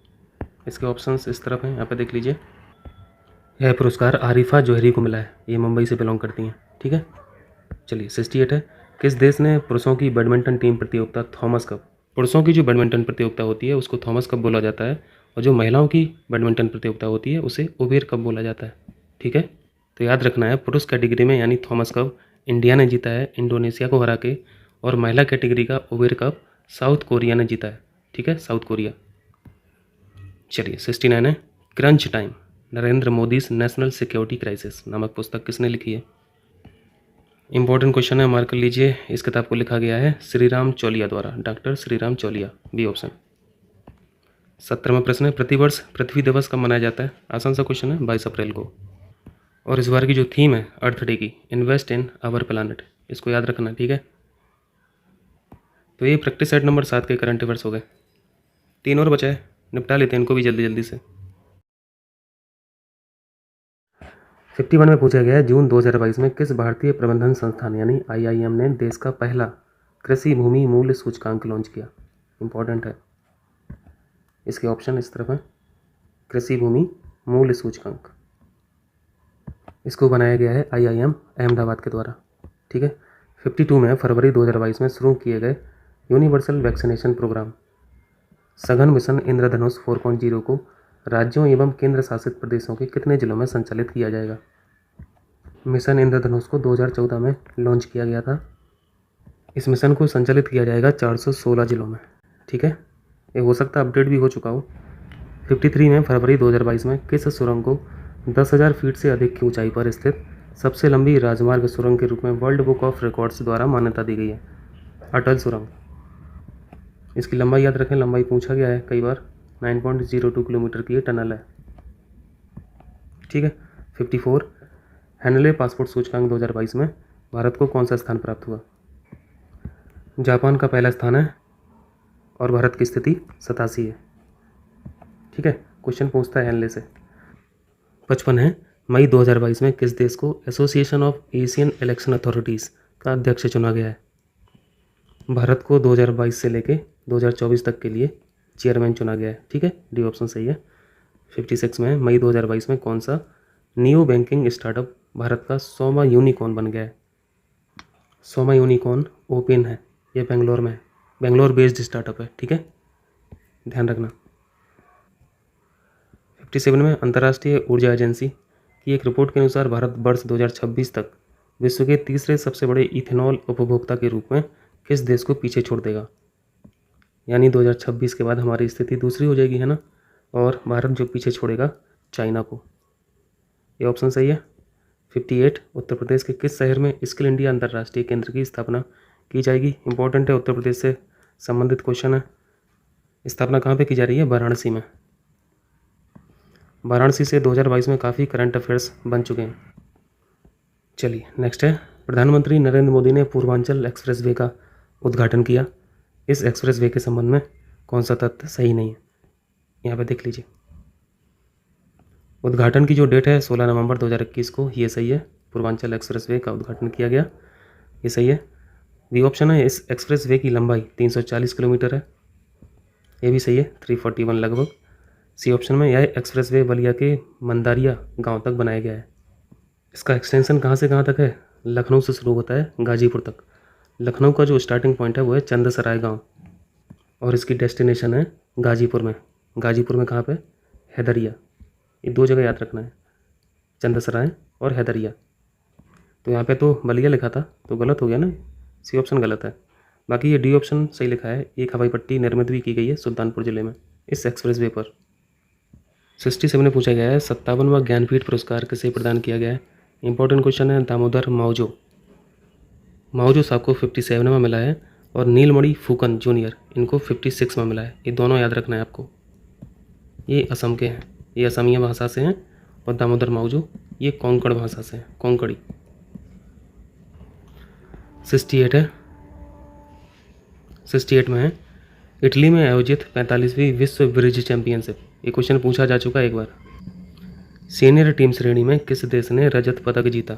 इसके ऑप्शंस इस तरफ हैं, यहाँ पे देख लीजिए। यह पुरस्कार आरिफा जौहरी को मिला है, ये मुंबई से बिलोंग करती हैं। ठीक है, चलिए 68 है, किस देश ने पुरुषों की बैडमिंटन टीम प्रतियोगिता थॉमस कप, पुरुषों की जो बैडमिंटन प्रतियोगिता होती है उसको थॉमस कप बोला जाता है, और जो महिलाओं की बैडमिंटन प्रतियोगिता होती है उसे उबेर कप बोला जाता है। ठीक है, तो याद रखना है, पुरुष कैटेगरी में यानी थॉमस कप इंडिया ने जीता है इंडोनेशिया को हरा के, और महिला कैटेगरी का उबेर कप साउथ कोरिया ने जीता है। ठीक है, साउथ कोरिया। चलिए 69 है, crunch time Narendra Modi national security crisis नामक पुस्तक किसने लिखी है? इंपॉर्टेंट क्वेश्चन है, मार्क कर लीजिए। इस किताब को लिखा गया है श्रीराम चौलिया द्वारा, doctor Sreeram Chaulia, B option. 17वां प्रश्न है, प्रतिवर्ष पृथ्वी दिवस कब मनाया जाता है? आसान सा क्वेश्चन है, 22 अप्रैल को। और इस बार की जो थीम है अर्थ डे की, इन्वेस्ट इन आवर प्लानट, इसको याद रखना। ठीक है, तो ये प्रैक्टिस सेट नंबर 7 के करंट अफेयर्स हो गए। 3 और बचा है, निपटा लेते हैं इनको भी जल्दी जल्दी से। 51 में पूछा गया है जून 2022 में किस भारतीय प्रबंधन संस्थान यानी IIM ने देश का पहला कृषि भूमि मूल्य सूचकांक लॉन्च किया? इंपॉर्टेंट है, इसके ऑप्शन इस तरफ है। कृषि भूमि मूल्य सूचकांक, इसको बनाया गया है IIM अहमदाबाद के द्वारा। ठीक है, 52 में फरवरी 2022 में शुरू किए गए यूनिवर्सल वैक्सीनेशन प्रोग्राम सघन मिशन इंद्रधनुष 4.0 को राज्यों एवं केंद्र शासित प्रदेशों के कितने जिलों में संचालित किया जाएगा? मिशन इंद्रधनुष को 2014 में लॉन्च किया गया था। इस मिशन को संचालित किया जाएगा 416 जिलों में। ठीक है, ये हो सकता है अपडेट भी हो चुका हो। 53 में फरवरी 2022 में किस सुरंग को 10,000 फीट से अधिक की ऊंचाई पर स्थित सबसे लंबी राजमार्ग सुरंग के रूप में वर्ल्ड बुक ऑफ रिकॉर्ड्स द्वारा मान्यता दी गई है? अटल सुरंग। इसकी लंबाई याद रखें, लंबाई पूछा गया है कई बार, 9.02 किलोमीटर की ये टनल है। ठीक है, 54 हैनले पासपोर्ट सूचकांक 2022 में भारत को कौन सा स्थान प्राप्त हुआ? जापान का पहला स्थान है और भारत की स्थिति 87 है। ठीक है, क्वेश्चन पूछता है हैनले से। 55 है, मई 2022 में किस देश को association of Asian election authorities का अध्यक्ष चुना गया है? भारत को 2022 से लेके 2024 तक के लिए चेयरमैन चुना गया है। ठीक है, डी ऑप्शन सही है। 56 में मई 2022 में कौन सा नियो बैंकिंग स्टार्टअप भारत का 100वां यूनिकॉर्न बन गया है? 100वां यूनिकॉर्न ओपन है, ये बेंगलोर में है, बेंगलोर बेस्ड स्टार्टअप है। ठीक है, ध्यान रखना। 57 में अंतर्राष्ट्रीय ऊर्जा एजेंसी की एक रिपोर्ट के अनुसार भारत वर्ष 2026 तक विश्व के तीसरे सबसे बड़े इथेनॉल उपभोक्ता के रूप में किस देश को पीछे छोड़ देगा? यानी 2026 के बाद हमारी स्थिति दूसरी हो जाएगी, है ना, और भारत जो पीछे छोड़ेगा चाइना को। ये ऑप्शन सही है। 58 उत्तर प्रदेश के किस शहर में स्किल इंडिया अंतर्राष्ट्रीय केंद्र की स्थापना की जाएगी? इंपॉर्टेंट है, उत्तर प्रदेश से संबंधित क्वेश्चन है। स्थापना कहाँ पे की जा रही है? वाराणसी में। वाराणसी से 2022 में काफ़ी करंट अफेयर्स बन चुके हैं। चलिए नेक्स्ट है, प्रधानमंत्री नरेंद्र मोदी ने पूर्वांचल एक्सप्रेसवे का उद्घाटन किया। इस एक्सप्रेसवे के संबंध में कौन सा तथ्य सही नहीं है? यहाँ पे देख लीजिए। उद्घाटन की जो डेट है 16 नवंबर 2021 को, ये सही है। पूर्वांचल एक्सप्रेसवे का उद्घाटन किया गया, ये सही है। बी ऑप्शन है, इस एक्सप्रेसवे की लंबाई 340 किलोमीटर है, ये भी सही है, 341 लगभग। सी ऑप्शन में, यह एक्सप्रेसवे बलिया के मंदारिया गांव तक बनाया गया है। इसका एक्सटेंशन कहाँ से कहाँ तक है? लखनऊ से शुरू होता है गाजीपुर तक। लखनऊ का जो स्टार्टिंग पॉइंट है वो है चंदसराय गांव, और इसकी डेस्टिनेशन है गाजीपुर में। गाजीपुर में कहाँ पे? हैदरिया। ये दो जगह याद रखना है, चंदसराय और हैदरिया। तो यहाँ पे तो बलिया लिखा था, तो गलत हो गया ना, सी ऑप्शन गलत है। बाकी ये डी ऑप्शन सही लिखा है। एक हवाई पट्टी निर्मित भी की गई है सुल्तानपुर जिले में इस एक्सप्रेसवे पर। 67 में पूछा गया है, 57वां ज्ञानपीठ पुरस्कार किसे प्रदान किया गया है? इंपॉर्टेंट क्वेश्चन है। दामोदर मावजो साहब को 57वां मिला है, और नीलमणि फूकन जूनियर, इनको 56वां मिला है। ये दोनों याद रखना है आपको। ये असम के हैं, ये असमिया भाषा से हैं, और दामोदर मावजो ये कोंकण भाषा से हैं, कोंकणी। 68 में है, इटली में आयोजित 45वीं विश्व ब्रिज चैंपियनशिप, ये क्वेश्चन पूछा जा चुका है एक बार। सीनियर टीम श्रेणी में किस देश ने रजत पदक जीता?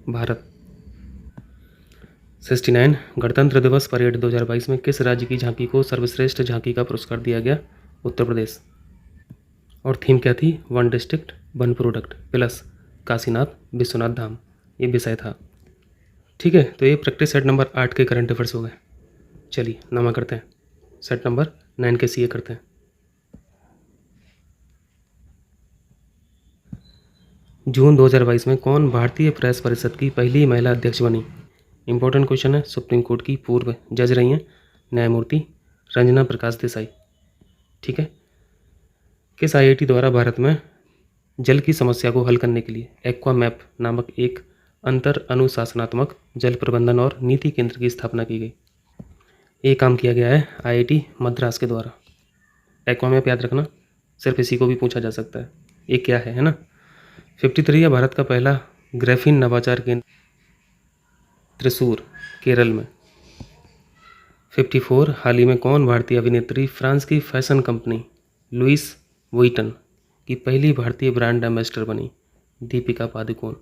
भारत। 69 गणतंत्र दिवस परेड 2022 में किस राज्य की झांकी को सर्वश्रेष्ठ झांकी का पुरस्कार दिया गया? उत्तर प्रदेश। और थीम क्या थी? One district one product plus Kashinath Vishwanath Dham, ये विषय था। ठीक है, तो ये प्रैक्टिस सेट नंबर 8 के करंट अफेयर्स हो गए। चलिए नमा करते हैं, सेट नंबर 9 के सीए करते हैं। जून 2022 में कौन भारतीय प्रेस परिषद की पहली महिला अध्यक्ष बनी? इंपॉर्टेंट क्वेश्चन है। सुप्रीम कोर्ट की पूर्व जज रही हैं न्यायमूर्ति रंजना प्रकाश देसाई। ठीक है। किस आईआईटी द्वारा भारत में जल की समस्या को हल करने के लिए एक्वा मैप नामक एक अंतर अनुशासनात्मक जल प्रबंधन और नीति केंद्र की स्थापना की गई? ये काम किया गया है आईआईटी मद्रास के द्वारा। एक्वा मैप याद रखना, सिर्फ इसी को भी पूछा जा सकता है, ये क्या है ना। 53 है, भारत का पहला ग्रेफीन नवाचार केंद्र त्रिशूर केरल में। 54 हाल ही में कौन भारतीय अभिनेत्री फ्रांस की फैशन कंपनी लुइस वुइटन की पहली भारतीय ब्रांड एम्बेसडर बनी? Deepika Padukone.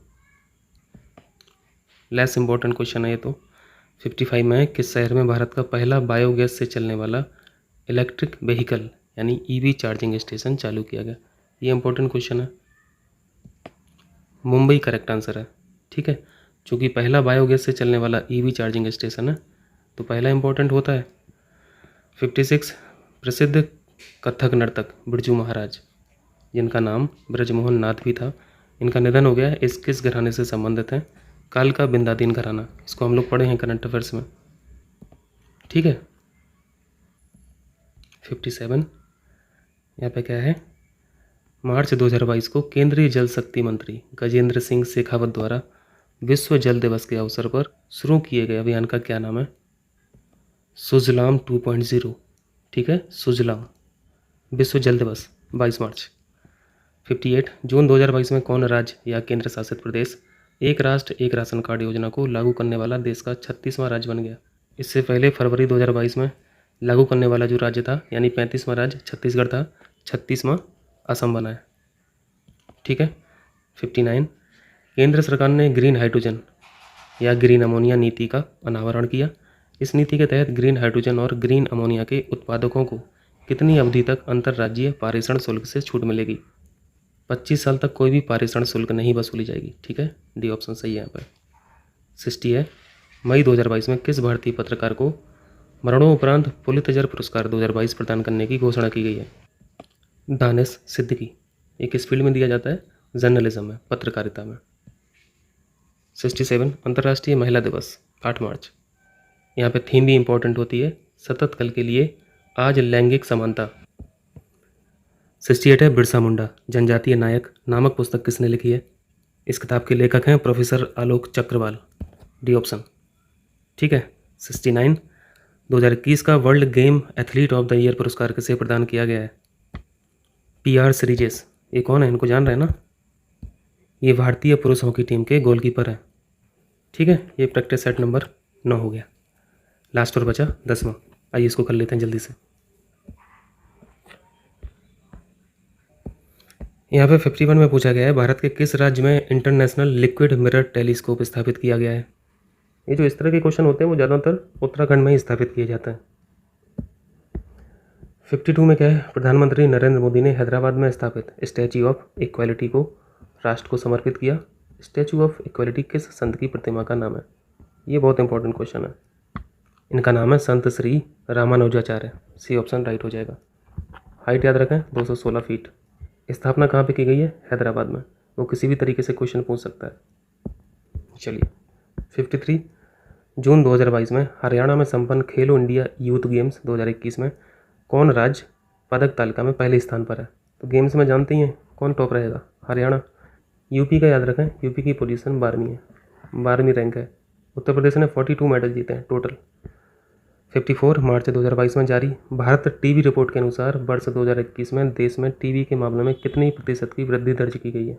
Less important question है ये तो। 55 में किस शहर में भारत का पहला बायोगैस से चलने वाला इलेक्ट्रिक व्हीकल यानी ईवी चार्जिंग स्टेशन चालू किया गया? ये इंपॉर्टेंट क्वेश्चन है। मुंबई करेक्ट आंसर है। ठीक है, चूँकि पहला बायोगैस से चलने वाला ईवी चार्जिंग स्टेशन है तो पहला इंपॉर्टेंट होता है। 56 प्रसिद्ध कथक नर्तक बिरजू महाराज, जिनका नाम ब्रजमोहन नाथ भी था, इनका निधन हो गया है। इस किस घराने से संबंधित है? कालका बिंदादीन घराना। इसको हम लोग पढ़े हैं करंट अफेयर्स में। ठीक है। 57 यहाँ पे क्या है? मार्च 2022 को केंद्रीय जल शक्ति मंत्री गजेंद्र सिंह शेखावत द्वारा विश्व जल दिवस के अवसर पर शुरू किए गए अभियान का क्या नाम है? सुजलाम 2.0। ठीक है, सुजलाम। विश्व जल दिवस 22 मार्च। 58 जून 2022 में कौन राज्य या केंद्र शासित प्रदेश एक राष्ट्र एक राशन कार्ड योजना को लागू करने वाला देश का 36वां राज्य बन गया? इससे पहले फरवरी 2022 में लागू करने वाला जो राज्य था यानी 35वां राज्य छत्तीसगढ़ था, 36वां असम बना है। ठीक है। 59 केंद्र सरकार ने ग्रीन हाइड्रोजन या ग्रीन अमोनिया नीति का अनावरण किया। इस नीति के तहत ग्रीन हाइड्रोजन और ग्रीन अमोनिया के उत्पादकों को कितनी अवधि तक अंतर्राज्यीय पारेषण शुल्क से छूट मिलेगी? 25 साल तक कोई भी पारेषण शुल्क नहीं वसूली जाएगी। ठीक है, डी ऑप्शन सही है यहाँ पर। 60 है, मई 2022 में किस भारतीय पत्रकार को मरणोपरांत पुलित्जर पुरस्कार 2022 प्रदान करने की घोषणा की गई है? दानिश सिद्दीकी। ये किस फील्ड में दिया जाता है? जर्नलिज्म में, पत्रकारिता में। 67 अंतर्राष्ट्रीय महिला दिवस 8 मार्च। यहाँ पे थीम भी इंपॉर्टेंट होती है, सतत कल के लिए आज लैंगिक समानता। 68 है, बिरसा मुंडा जनजातीय नायक नामक पुस्तक किसने लिखी है? इस किताब के लेखक हैं प्रोफेसर आलोक चक्रवाल, डी ऑप्शन। ठीक है। 69 2021 का world game athlete of the year पुरस्कार किसे प्रदान किया गया है? PR सीरीजेस। ये कौन है, इनको जान रहे हैं ना? ये भारतीय पुरुष हॉकी टीम के गोलकीपर हैं। ठीक है, ये प्रैक्टिस सेट नंबर 9 हो गया। लास्ट और बचा 10वां। आइए इसको कर लेते हैं जल्दी से। यहाँ पे 51 में पूछा गया है भारत के किस राज्य में इंटरनेशनल लिक्विड मिरर टेलीस्कोप स्थापित किया गया है। ये जो इस तरह के क्वेश्चन होते हैं वो ज़्यादातर उत्तराखंड में ही स्थापित किए जाते हैं। 52 में क्या है, प्रधानमंत्री नरेंद्र मोदी ने हैदराबाद में स्थापित स्टैच्यू ऑफ इक्वालिटी को राष्ट्र को समर्पित किया। स्टैच्यू ऑफ इक्वालिटी किस संत की प्रतिमा का नाम है? ये बहुत इंपॉर्टेंट क्वेश्चन है। इनका नाम है Sant Shri Ramanujacharya. C option right हो जाएगा। हाइट याद रखें 216 फीट। स्थापना कहाँ पे की गई है? हैदराबाद में। वो किसी भी तरीके से क्वेश्चन पूछ सकता है। चलिए 53 जून 2022 में हरियाणा में संपन्न खेलो इंडिया यूथ गेम्स 2021 में कौन राज्य पदक तालिका में पहले स्थान पर है? तो गेम्स में जानते ही हैं कौन टॉप रहेगा? हरियाणा। यूपी का याद रखें, यूपी की पोजीशन 12वीं है, 12वीं रैंक है। उत्तर प्रदेश ने 42 मेडल जीते हैं टोटल। 54 मार्च 2022 में जारी भारत टीबी रिपोर्ट के अनुसार वर्ष 2021 में देश में टीबी के मामलों में कितनी प्रतिशत की वृद्धि दर्ज की गई है?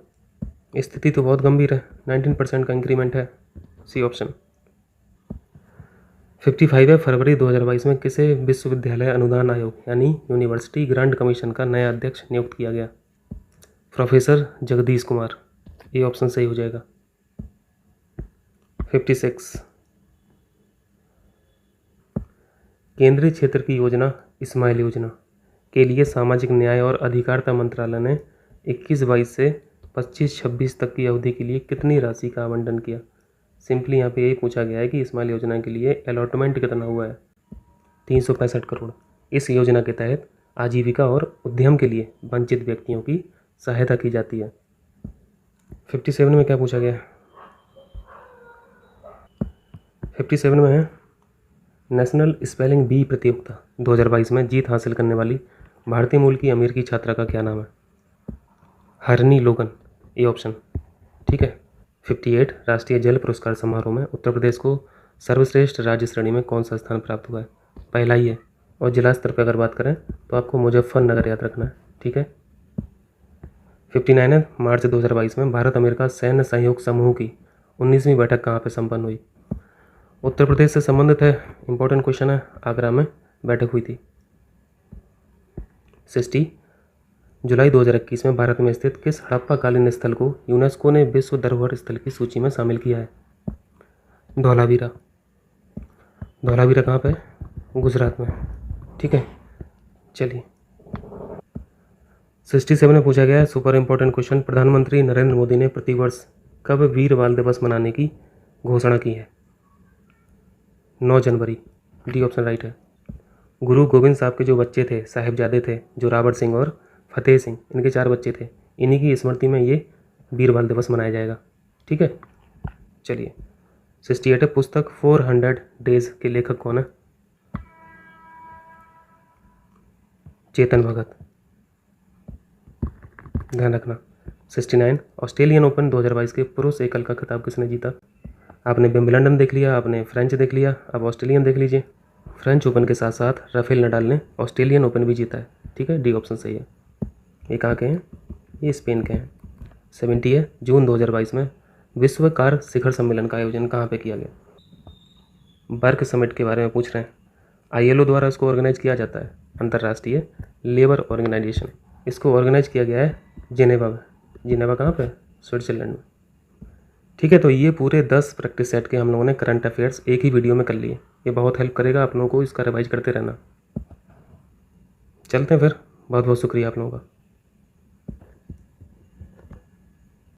स्थिति तो बहुत गंभीर है, 19% का इंक्रीमेंट है। C option. 55 है फरवरी 2022 में किसे विश्वविद्यालय अनुदान आयोग यानी यूनिवर्सिटी ग्रांट कमीशन का नया अध्यक्ष नियुक्त किया गया? प्रोफेसर जगदीश कुमार। ये ऑप्शन सही हो जाएगा। 56 केंद्रीय क्षेत्र की योजना इस्माइल योजना के लिए सामाजिक न्याय और अधिकारिता मंत्रालय ने 21-22 से 25-26 तक की अवधि के लिए कितनी राशि का आवंटन किया? सिंपली यहाँ पे यही पूछा गया है कि इस्माइल योजना के लिए अलॉटमेंट कितना हुआ है? 365 करोड़। इस योजना के तहत आजीविका और उद्यम के लिए वंचित व्यक्तियों की सहायता की जाती है। 57 में क्या पूछा गया है? 57 में है नेशनल स्पेलिंग बी प्रतियोगिता 2022 में जीत हासिल करने वाली भारतीय मूल की अमेरिकी छात्रा का क्या नाम है? हरनी लोगन। ए ऑप्शन ठीक है। 58 राष्ट्रीय जल पुरस्कार समारोह में उत्तर प्रदेश को सर्वश्रेष्ठ राज्य श्रेणी में कौन सा स्थान प्राप्त हुआ है? पहला ही है। और जिला स्तर पर अगर बात करें तो आपको मुजफ्फरनगर याद रखना है, ठीक है। 59 है मार्च 2022 में भारत अमेरिका सैन्य सहयोग समूह की 19वीं बैठक कहाँ पर संपन्न हुई? उत्तर प्रदेश से संबंधित है, इंपॉर्टेंट क्वेश्चन है। आगरा में बैठक हुई थी। 60 जुलाई 2021 में भारत में स्थित किस हड़प्पाकालीन स्थल को यूनेस्को ने विश्व धरोहर स्थल की सूची में शामिल किया है? धौलावीरा। धौलावीरा कहाँ पे? गुजरात में, ठीक है। चलिए 67 में पूछा गया है सुपर इंपॉर्टेंट क्वेश्चन, प्रधानमंत्री नरेंद्र मोदी ने प्रतिवर्ष कब वीर बाल दिवस मनाने की घोषणा की है? 9 जनवरी। डी ऑप्शन राइट है। गुरु गोविंद साहब के जो बच्चे थे, साहिबजादे थे, जोरावर सिंह और फतेह सिंह, इनके 4 बच्चे थे, इन्हीं की स्मृति में ये वीर बाल दिवस मनाया जाएगा, ठीक है। चलिए 68 है पुस्तक 400 डेज के लेखक कौन है? चेतन भगत, ध्यान रखना। 69 ऑस्ट्रेलियन ओपन 2022 के पुरुष एकल का खिताब किसने जीता? आपने विंबलडन देख लिया, आपने फ्रेंच देख लिया, अब ऑस्ट्रेलियन देख लीजिए। फ्रेंच ओपन के साथ साथ राफेल नडाल ने ऑस्ट्रेलियन ओपन भी जीता है, ठीक है। डी ऑप्शन सही है। ये कहाँ के हैं? ये स्पेन के हैं। 70 है जून 2022 में विश्व कार शिखर सम्मेलन का आयोजन कहाँ पे किया गया? बर्क समिट के बारे में पूछ रहे हैं। ILO द्वारा इसको ऑर्गेनाइज किया जाता है, अंतर्राष्ट्रीय लेबर ऑर्गेनाइजेशन। इसको ऑर्गेनाइज किया गया है जिनेवा में। जिनेवा कहाँ पे? स्विट्जरलैंड में, ठीक है। तो ये पूरे 10 प्रैक्टिस सेट के हम लोगों ने करंट अफेयर्स एक ही वीडियो में कर लिए। ये बहुत हेल्प करेगा आप लोगों को, इसका रिवाइज करते रहना। चलते हैं फिर, बहुत बहुत शुक्रिया आप लोगों का।